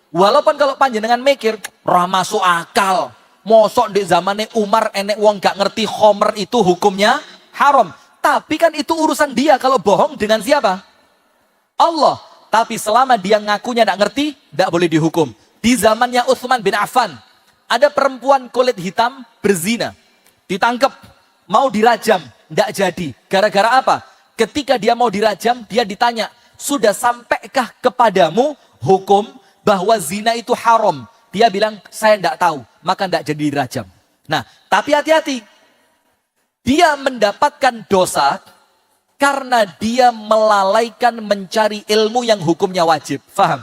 S1: Walaupun kalau panjenengan mikir, roh masuk akal. Mosok di zamannya Umar, enek wong gak ngerti khomer itu hukumnya haram. Tapi kan itu urusan dia, kalau bohong dengan siapa? Allah. Tapi selama dia ngakunya tidak ngerti, tidak boleh dihukum. Di zamannya Utsman bin Affan, ada perempuan kulit hitam berzina. Ditangkap, mau dirajam, tidak jadi. Gara-gara apa? Ketika dia mau dirajam, dia ditanya, sudah sampaikah kepadamu hukum bahwa zina itu haram? Dia bilang, saya tidak tahu, maka tidak jadi dirajam. Nah, tapi hati-hati. Dia mendapatkan dosa karena dia melalaikan mencari ilmu yang hukumnya wajib. Faham?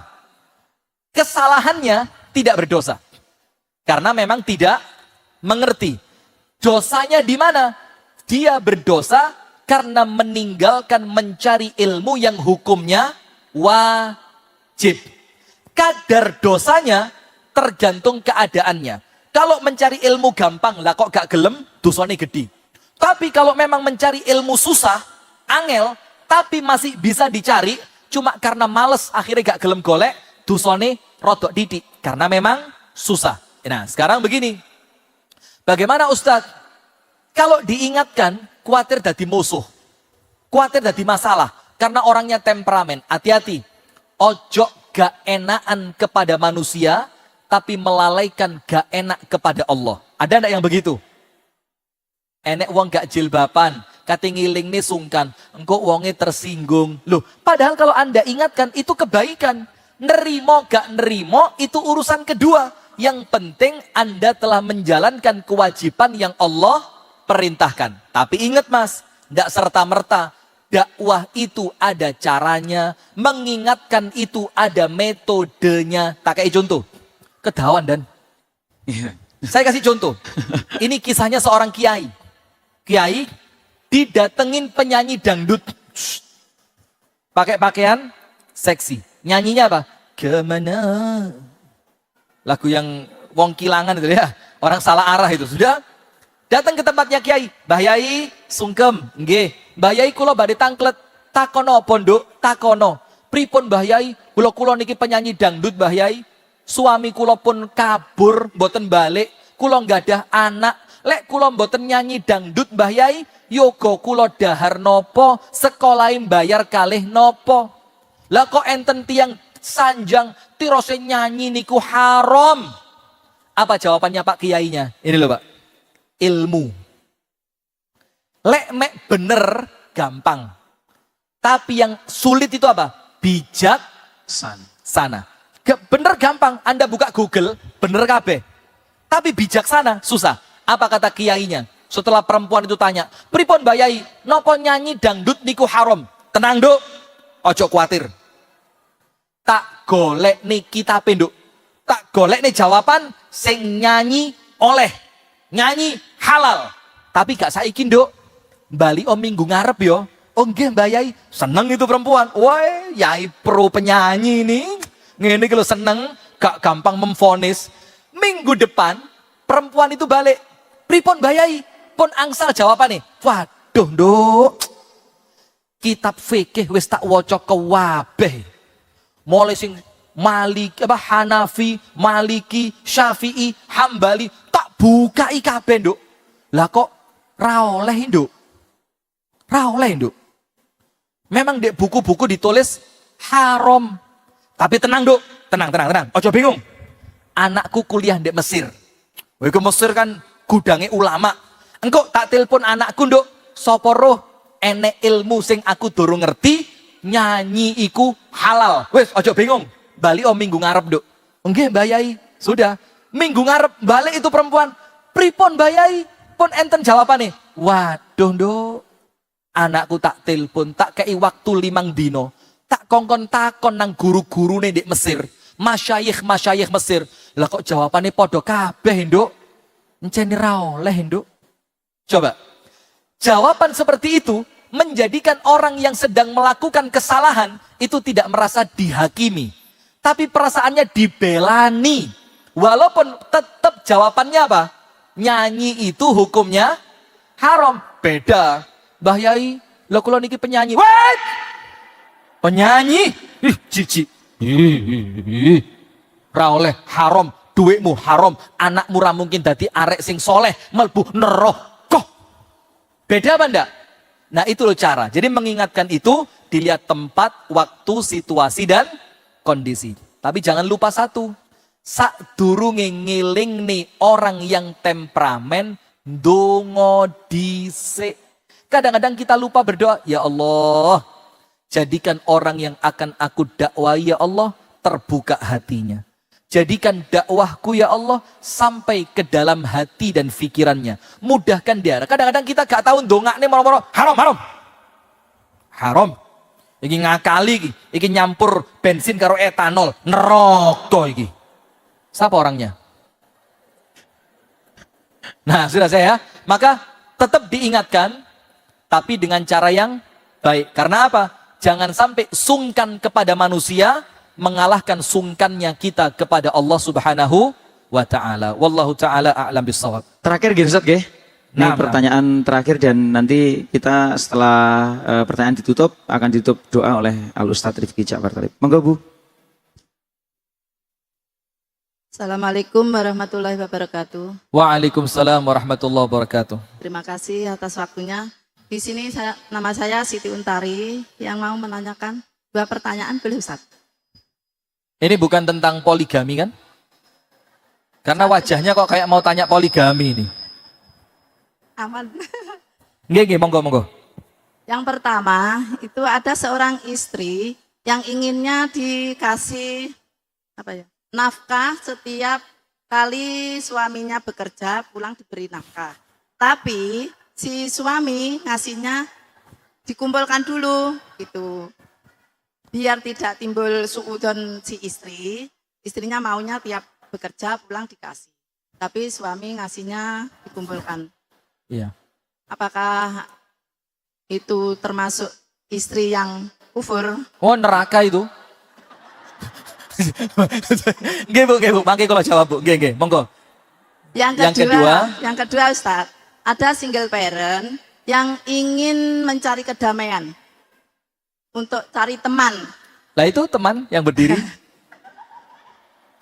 S1: Kesalahannya tidak berdosa. Karena memang tidak mengerti. Dosanya di mana? Dia berdosa karena meninggalkan mencari ilmu yang hukumnya wajib. Kadar dosanya tergantung keadaannya. Kalau mencari ilmu gampang, lah kok gak gelem, dosanya gede. Tapi kalau memang mencari ilmu susah, angel, tapi masih bisa dicari, cuma karena males akhirnya gak gelem golek, dosanya rodok didik. Karena memang susah. Nah sekarang begini, bagaimana Ustadz? Kalau diingatkan, khawatir jadi musuh. Khawatir jadi masalah. Karena orangnya temperamen. Hati-hati. Ojo gak enakan kepada manusia, tapi melalaikan gak enak kepada Allah. Ada enggak yang begitu? Enek wong gak jilbaban, kate ngiling nih sungkan, engkau wongnya tersinggung. Loh, padahal kalau Anda ingatkan itu kebaikan. Nerimo gak nerimo itu urusan kedua. Yang penting Anda telah menjalankan kewajiban yang Allah perintahkan. Tapi ingat mas, tidak serta-merta. Dakwah itu ada caranya, mengingatkan itu ada metodenya. Tak kayak contoh, kedawan dan saya kasih contoh. Ini kisahnya seorang kiai. Kiai didatengin penyanyi dangdut, pakai pakaian seksi. Nyanyinya apa? Kemana? Lagu yang wong kilangan itu ya, orang salah arah itu. Sudah datang ke tempatnya kiai. Mbah Yai sungkem, nggih. Mbah Yai kula badhe tangklet. Takono pondok, takono. Pripun Mbah Yai? Kula niki penyanyi dangdut Mbah Yai. Suami kula pun kabur, mboten balik. Kula nggadah anak. Lek kula mboten nyanyi dangdut Mbah Yai, yoga kula dahar nopo, sekolahin bayar kalih nopo. Lah kok enten tiang sanjang tirose nyanyi niku haram. Apa jawabannya Pak Kiainya? Ini loh Pak. Ilmu. Lek mek bener gampang. Tapi yang sulit itu apa? Bijak sana. Bener gampang, Anda buka Google, bener kabeh. Tapi bijaksana susah. Apa kata kiainya? Setelah perempuan itu tanya, pripun Mbak Yai, nopo nyanyi dangdut niku haram? Tenang Duk, ojo kuatir. Tak golek nih kita penduk. Tak golek nih jawaban sing nyanyi oleh. Nyanyi halal. Tapi gak saiki Duk. Bali om minggu ngarep yo. Oh nggih Mbak Yai, seneng itu perempuan. Woi, Yai pro penyanyi nih. Ngene kalau seneng, gak gampang memvonis. Minggu depan perempuan itu balik. Pripun Mbak Yai? Pun angsal jawaban nih. Waduh Duk. Kitab fikih wis tak waca kewabeh. Mulai sing Hanafi, Maliki, Syafi'i, Hambali tak buka kabeh Nduk. Lah kok ra oleh Nduk? Ra oleh Nduk. Memang di buku-buku ditulis haram. Tapi tenang Nduk, tenang. Ojo bingung. Anakku kuliah di Mesir. Wih ke Mesir kan gudangnya ulama. Engkau tak telepon anakku Nduk. Sopo roh enek ilmu sing aku durung ngerti. Nyanyi iku halal. Wes ojo bingung. Bali om minggu ngarep Nduk. Nggih Mbak Yai. Sudah. Minggu ngarep balik itu perempuan. Pripun Mbak Yai? Pun enten jawabane. Waduh Nduk. Anakku tak telepon, tak kei waktu 5 dino. Tak kongkon takon nang guru-guru nih di Mesir. Masyayikh Mesir. Lah kok jawabannya podo kabeh Nduk. Encen ra oleh Nduk. Coba. Jawaban seperti itu menjadikan orang yang sedang melakukan kesalahan itu tidak merasa dihakimi. Tapi perasaannya dibelani. Walaupun tetap jawabannya apa? Nyanyi itu hukumnya haram. Beda. Mbah Yai, lo kula niki penyanyi. Wait! Penyanyi? Ih, jijik. Ra oleh haram, duitmu haram, anakmu ra mungkin dadi arek sing soleh, melbu neraka. Beda apa ndak? Nah itu loh cara. Jadi mengingatkan itu dilihat tempat, waktu, situasi dan kondisi. Tapi jangan lupa satu. Sakdurunge ngiling nih orang yang temperamen ndonga dhisik. Kadang-kadang kita lupa berdoa, ya Allah, jadikan orang yang akan aku dakwai ya Allah terbuka hatinya. Jadikan dakwahku ya Allah sampai ke dalam hati dan pikirannya. Mudahkan dia. Kadang-kadang kita gak tahu ndongakne moro-moro haram. Haram. Iki ngakali iki nyampur bensin karo etanol, neraka iki. Siapa orangnya? Nah, sudah saya. Maka tetap diingatkan tapi dengan cara yang baik. Karena apa? Jangan sampai sungkan kepada manusia mengalahkan sungkannya kita kepada Allah Subhanahu wa taala. Wallahu taala a'lam bissawab.
S3: Terakhir nggih Ustaz nggih. Ini
S1: Nah,
S3: pertanyaan terakhir dan nanti kita setelah pertanyaan ditutup akan ditutup doa oleh Al Ustadz Rifki Ja'far Thalib. Monggo Bu.
S8: Assalamualaikum warahmatullahi wabarakatuh.
S1: Waalaikumsalam warahmatullahi wabarakatuh.
S8: Terima kasih atas waktunya. Di sini nama saya Siti Untari yang mau menanyakan 2 pertanyaan boleh Ustaz?
S1: Ini bukan tentang poligami kan? Karena wajahnya kok kayak mau tanya poligami ini.
S8: Aman.
S1: Nggih, monggo.
S8: Yang pertama, itu ada seorang istri yang inginnya dikasih nafkah setiap kali suaminya bekerja pulang diberi nafkah. Tapi si suami ngasihnya dikumpulkan dulu gitu. Biar tidak timbul suudzon si istri, istrinya maunya tiap bekerja pulang dikasih. Tapi suami ngasihnya dikumpulkan.
S1: Iya.
S8: Apakah itu termasuk istri yang kufur?
S1: Oh, neraka itu. Nggih Bu, mangke kalau jawab Bu. Nggih, monggo. Yang
S8: kedua Ustaz, ada single parent yang ingin mencari kedamaian untuk cari teman.
S1: Lah itu teman yang berdiri.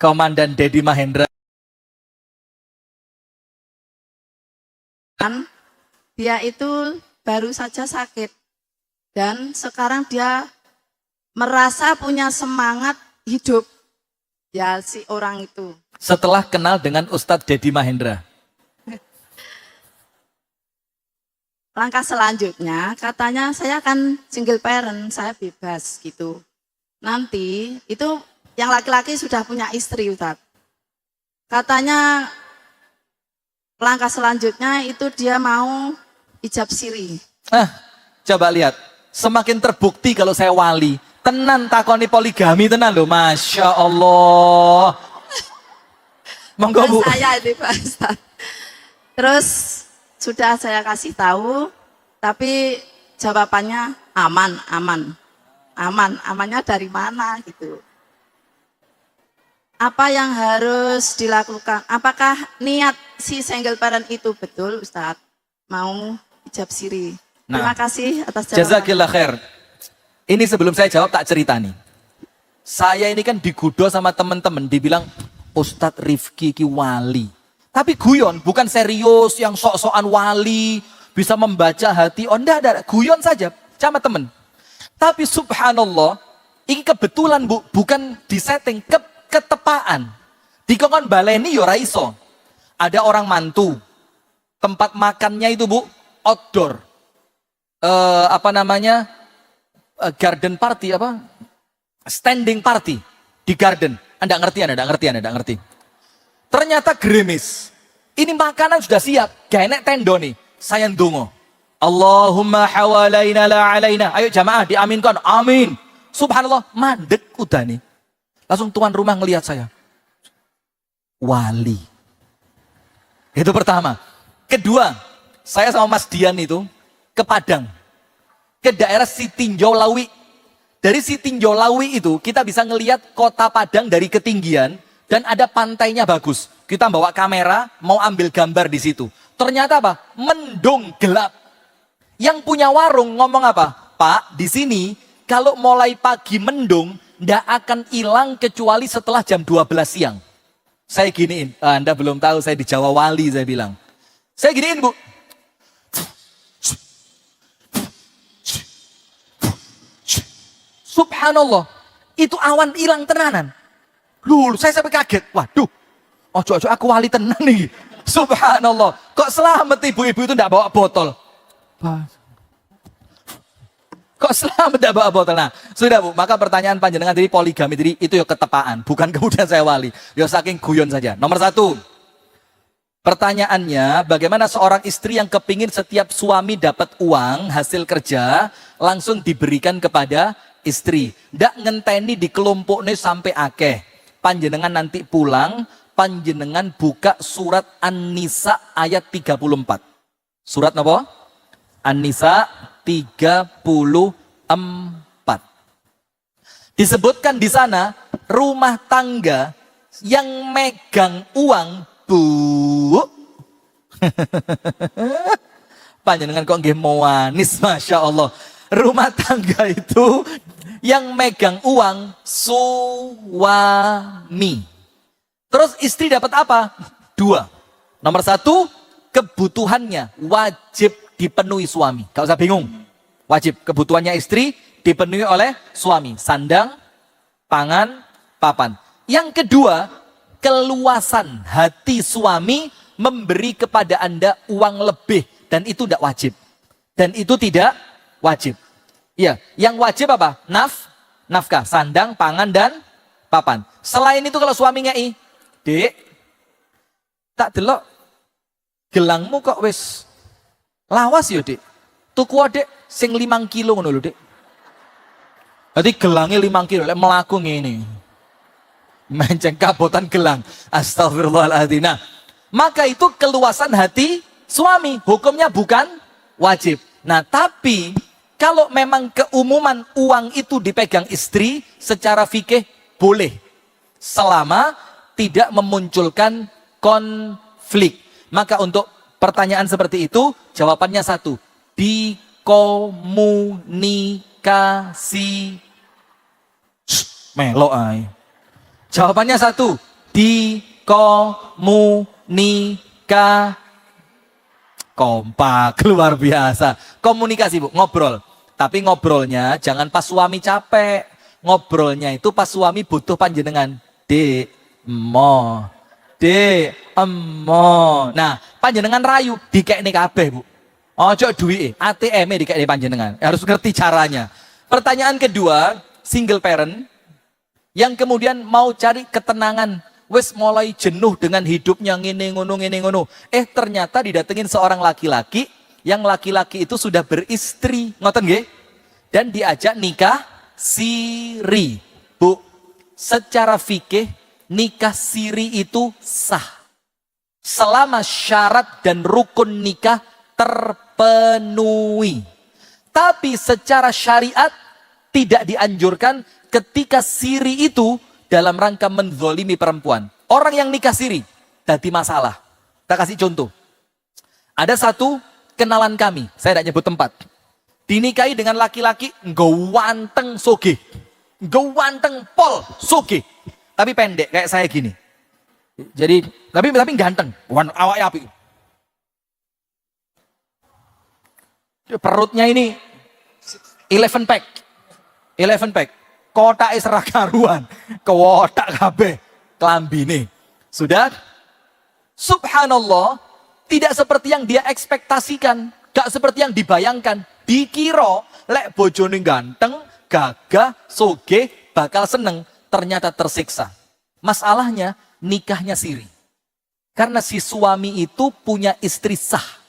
S1: Komandan Dedi Mahendra.
S8: Dia itu baru saja sakit dan sekarang dia merasa punya semangat hidup. Ya si orang itu.
S1: Setelah kenal dengan Ustadz Dedi Mahendra.
S8: Langkah selanjutnya katanya saya akan single parent, saya bebas gitu. Nanti itu yang laki-laki sudah punya istri Ustaz. Katanya langkah selanjutnya itu dia mau ijab siri.
S1: Coba lihat, semakin terbukti kalau saya wali. Tenan takoni poligami tenan loh, Masya Allah. Monggo Bu.
S8: Saya ini Pak Ustaz. Terus sudah saya kasih tahu, tapi jawabannya aman, aman. Aman, amannya dari mana gitu. Apa yang harus dilakukan? Apakah niat si single parent itu betul Ustadz? Mau ijab siri. Terima kasih atas jawaban.
S1: Jazakillah khair. Ini sebelum saya jawab tak cerita nih. Saya ini kan digudo sama teman-teman, dibilang Ustadz Rifki ki wali. Tapi guyon, bukan serius yang sok-sokan wali, bisa membaca hati. Oh enggak, guyon saja sama teman. Tapi subhanallah, ini kebetulan Bu, bukan disetting, ketepaan. Di kongkon baleni yo raiso. Ada orang mantu. Tempat makannya itu Bu, outdoor. Garden party apa? Standing party di garden. Anda ngerti. Ternyata gerimis. Ini makanan sudah siap. Gak enek tendo nih. Saya ndonga. Allahumma hawalaina la alaina. Ayo jamaah diaminkan. Amin. Subhanallah, mandek udah nih. Langsung tuan rumah ngelihat saya. Wali. Itu pertama. Kedua, saya sama Mas Dian itu ke Padang. Ke daerah Sitinjau Lawi. Dari Sitinjau Lawi itu kita bisa ngelihat kota Padang dari ketinggian dan ada pantainya bagus. Kita bawa kamera mau ambil gambar di situ. Ternyata apa? Mendung gelap. Yang punya warung ngomong apa? Pak, di sini kalau mulai pagi mendung ndak akan hilang kecuali setelah jam 12 siang. Saya giniin, Anda belum tahu saya di Jawa Wali saya bilang. Saya giniin Bu. Subhanallah, itu awan hilang tenanan. Lulu, saya sampai kaget. Waduh, ojo aku wali tenan nih. Subhanallah, kok selamat ibu-ibu itu enggak bawa botol? Kok selamat enggak bawa botol? Nah, sudah Bu, maka pertanyaan panjenengan tadi poligami tadi itu ya ketepaan, bukan kemudian saya wali. Ya saking guyon saja. Nomor 1. Pertanyaannya, bagaimana seorang istri yang kepingin setiap suami dapat uang hasil kerja langsung diberikan kepada istri. Ndak ngenteni di kelompoknya sampai akeh. Panjenengan nanti pulang, panjenengan buka surat An-Nisa ayat 34. Surat apa? An-Nisa 34. Disebutkan di sana, rumah tangga yang megang uang, Bu. Panjenengan kok nggih mawanis, Masya Allah. Rumah tangga itu yang megang uang suami. Terus istri dapat apa? 2. Nomor 1, kebutuhannya wajib dipenuhi suami. Gak usah bingung. Wajib, kebutuhannya istri dipenuhi oleh suami. Sandang, pangan, papan. Yang kedua, keluasan hati suami memberi kepada Anda uang lebih. Dan itu tidak wajib. Dan itu tidak wajib. Ya, yang wajib apa? Nafkah, sandang, pangan, dan papan. Selain itu kalau suami ngei, Dek, tak delok gelangmu kok wis lawas ya Dek. Tuku Dek sing 5 kilo ngono lho Dek. Berarti gelangnya 5 kilo, lek melaku ngene. Menceng kabotan gelang. Astagfirullahaladzim. Nah, maka itu keluasan hati suami, hukumnya bukan wajib. Nah, tapi kalau memang keumuman uang itu dipegang istri, secara fikih boleh. Selama tidak memunculkan konflik. Maka untuk pertanyaan seperti itu, jawabannya 1. Dikomunikasi. Melo ay. Jawabannya 1. Dikomunikasi. Kompak, luar biasa. Komunikasi Bu, ngobrol. Tapi ngobrolnya jangan pas suami capek. Ngobrolnya itu pas suami butuh panjenengan. Dek, mo. Dek, emo. Nah, panjenengan rayu, dikekne kabeh Bu. Ojo duwike, ATM-e dikekne panjenengan. Harus ngerti caranya. Pertanyaan kedua, single parent yang kemudian mau cari ketenangan wis mulai jenuh dengan hidupnya ngene ngono. Ternyata didatengin seorang laki-laki, yang laki-laki itu sudah beristri, ngoten nggih? Dan diajak nikah siri. Bu, secara fikih nikah siri itu sah. Selama syarat dan rukun nikah terpenuhi. Tapi secara syariat tidak dianjurkan ketika siri itu dalam rangka menzolimi perempuan. Orang yang nikah siri, jadi masalah. Kita kasih contoh. Ada satu kenalan kami, saya tidak nyebut tempat. Dinikahi dengan laki-laki gawanteng soge. Gawanteng pol soge. Tapi pendek kayak saya gini. Jadi, tapi ganteng. Awaknya api. Perutnya ini 11 pack. 11 pack. Kotak serakaruan, kewotak kabeh, klambine. Sudah? Subhanallah, tidak seperti yang dia ekspektasikan, gak seperti yang dibayangkan. Dikira lek bojone ganteng, gagah, soge, bakal seneng, ternyata tersiksa. Masalahnya nikahnya siri. Karena si suami itu punya istri sah.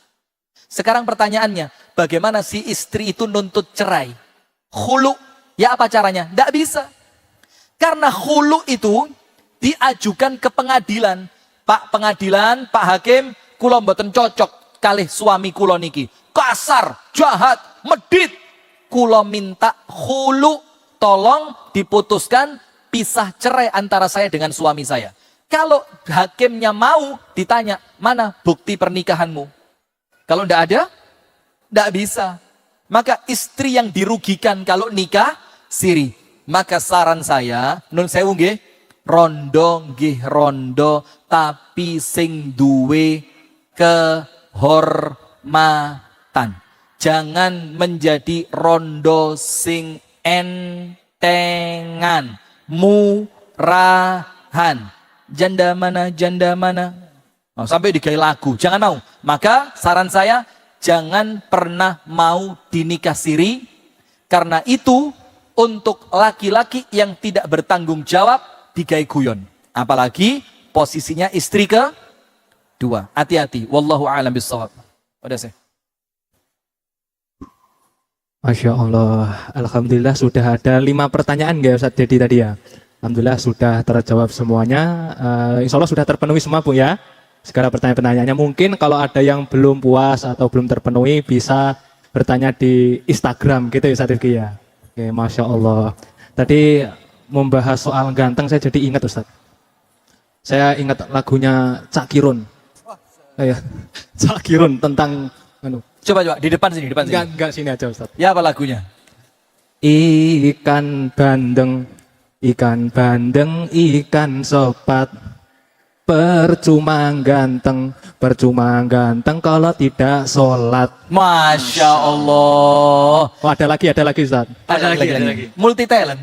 S1: Sekarang pertanyaannya, bagaimana si istri itu nuntut cerai? Khulu. Ya apa caranya? Tidak bisa. Karena khulu itu diajukan ke pengadilan. Pak pengadilan, Pak Hakim, kula mboten cocok kalih suami kula niki. Kasar, jahat, medit. Kula minta khulu, tolong diputuskan pisah cerai antara saya dengan suami saya. Kalau hakimnya mau ditanya, mana bukti pernikahanmu? Kalau tidak ada, tidak bisa. Maka istri yang dirugikan kalau nikah siri. Maka saran saya, nun sewu nggih, rondo nggih rondo, tapi sing duwe kehormatan. Jangan menjadi rondo sing entengan, murahan. Janda mana, janda mana. Oh, sampai digawe lagu, jangan mau. Maka saran saya, jangan pernah mau dinikah siri, karena itu untuk laki-laki yang tidak bertanggung jawab digawe guyon. Apalagi posisinya istri kedua. Hati-hati. Wallahu a'lam bishawab. Udah sih.
S2: Masya Allah, Alhamdulillah sudah ada 5 pertanyaan ya Ustadz Dedi tadi ya. Alhamdulillah sudah terjawab semuanya. Insya Allah sudah terpenuhi semua Bu ya. Segala pertanyaan-pertanyaannya. Mungkin kalau ada yang belum puas atau belum terpenuhi bisa bertanya di Instagram gitu ya Ustadz Rifki ya. Oke, Masya Allah. Tadi membahas soal ganteng saya jadi ingat Ustadz. Saya ingat lagunya Cak Kirun. Ya, Cak Kirun tentang
S1: Coba di depan sini,
S2: Enggak sini aja Ustadz.
S1: Ya apa lagunya?
S2: Ikan bandeng, ikan sopat. Percuma ganteng kalau tidak sholat.
S1: Masya Allah.
S2: Oh, ada lagi Ustaz.
S1: Ada lagi. Multi talent.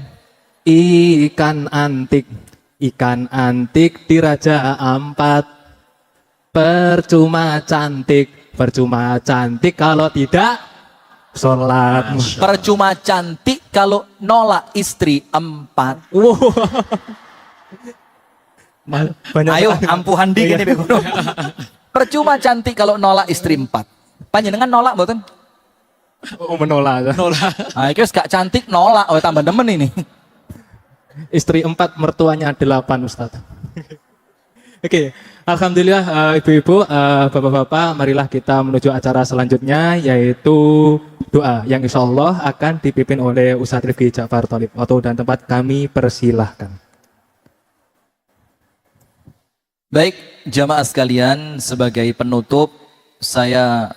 S2: Ikan antik di Raja Ampat. Percuma cantik kalau tidak sholat.
S1: Percuma cantik kalau nolak istri 4.
S2: Banyak
S1: Ayo ampuhan dikit nih Begono. Percuma cantik kalau nolak istri 4. Panjenengan nolak mboten?
S2: Oh, menolak.
S1: Ah, iki wis gak cantik nolak, oh tambah demen ini.
S2: Istri 4, mertuanya 8 Ustaz. Oke, Alhamdulillah ibu-ibu, bapak-bapak, marilah kita menuju acara selanjutnya yaitu doa yang insya Allah akan dipimpin oleh Ustadz Rifki Ja'far Tholib. Waktu dan tempat kami persilahkan.
S1: Baik, jamaah sekalian, sebagai penutup saya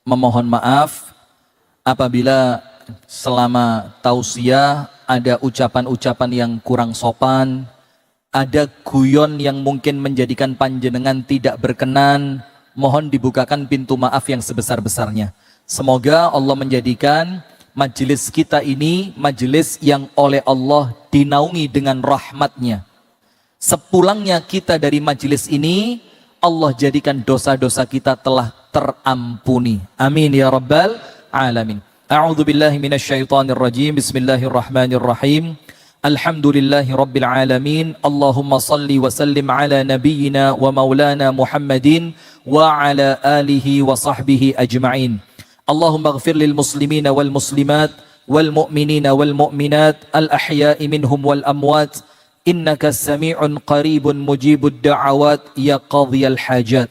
S1: memohon maaf apabila selama tausiah ada ucapan-ucapan yang kurang sopan, ada guyon yang mungkin menjadikan panjenengan tidak berkenan. Mohon dibukakan pintu maaf yang sebesar-besarnya. Semoga Allah menjadikan majelis kita ini majelis yang oleh Allah dinaungi dengan rahmatnya. Sepulangnya kita dari majelis ini, Allah jadikan dosa-dosa kita telah terampuni. Amin ya rabbal alamin. A'udzu billahi minasyaitonir rajim. Bismillahirrahmanirrahim. Alhamdulillahi Rabbil Alamin. Allahumma salli wa sallim ala nabiyyina wa maulana Muhammadin wa ala alihi wa sahbihi ajma'in. Allahumma ighfir lil muslimina wal muslimat wal mu'minina wal mu'minat al ahya'i minhum wal amwat innaka sami'un qaribun mujibud da'awat ya qadhiyal hajat.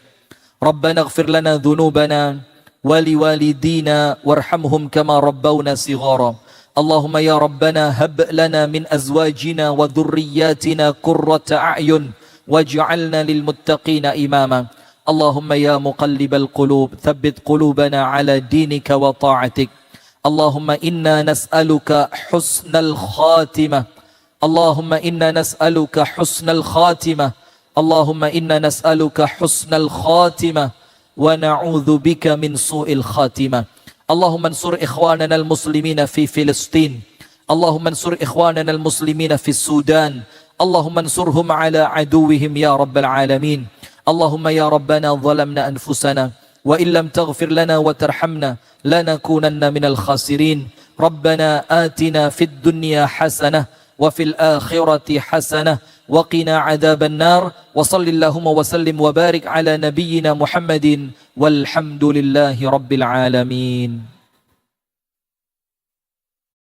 S1: Rabbana ighfir lana dhunubana wa liwalidina warhamhum kama rabbawna sighara. Allahumma ya Rabbana hab lana min azwajina wa dhurriyyatina qurrata a'yun waj'alna lil muttaqina imama. Allahumma ya muqallibal qulub thabbit qulubana ala dinika wa ta'atik. Allahumma inna nas'aluka husnal khatimah. Allahumma inna nas'aluka husnal khatimah. Allahumma inna nas'aluka husnal khatimah wa na'udzu bika min su'il khatimah. Allahumma ansur ikhwanana al-muslimina fi Filistin. Allahumma ansur ikhwanana al-muslimina fi Sudan. Allahumma ansurhum ala aduwwihim ya rabbal alamin. Allahumma ya rabbana zalamna anfusana wa in lam taghfir lana wa tarhamna lanakunanna minal khasirin. Rabbana atina fid dunya hasanah wa fil akhirati hasanah wa qina adzaban nar. Wa sallallahu wa sallim wa barik ala nabiyyina Muhammadin walhamdulillahi rabbil alamin.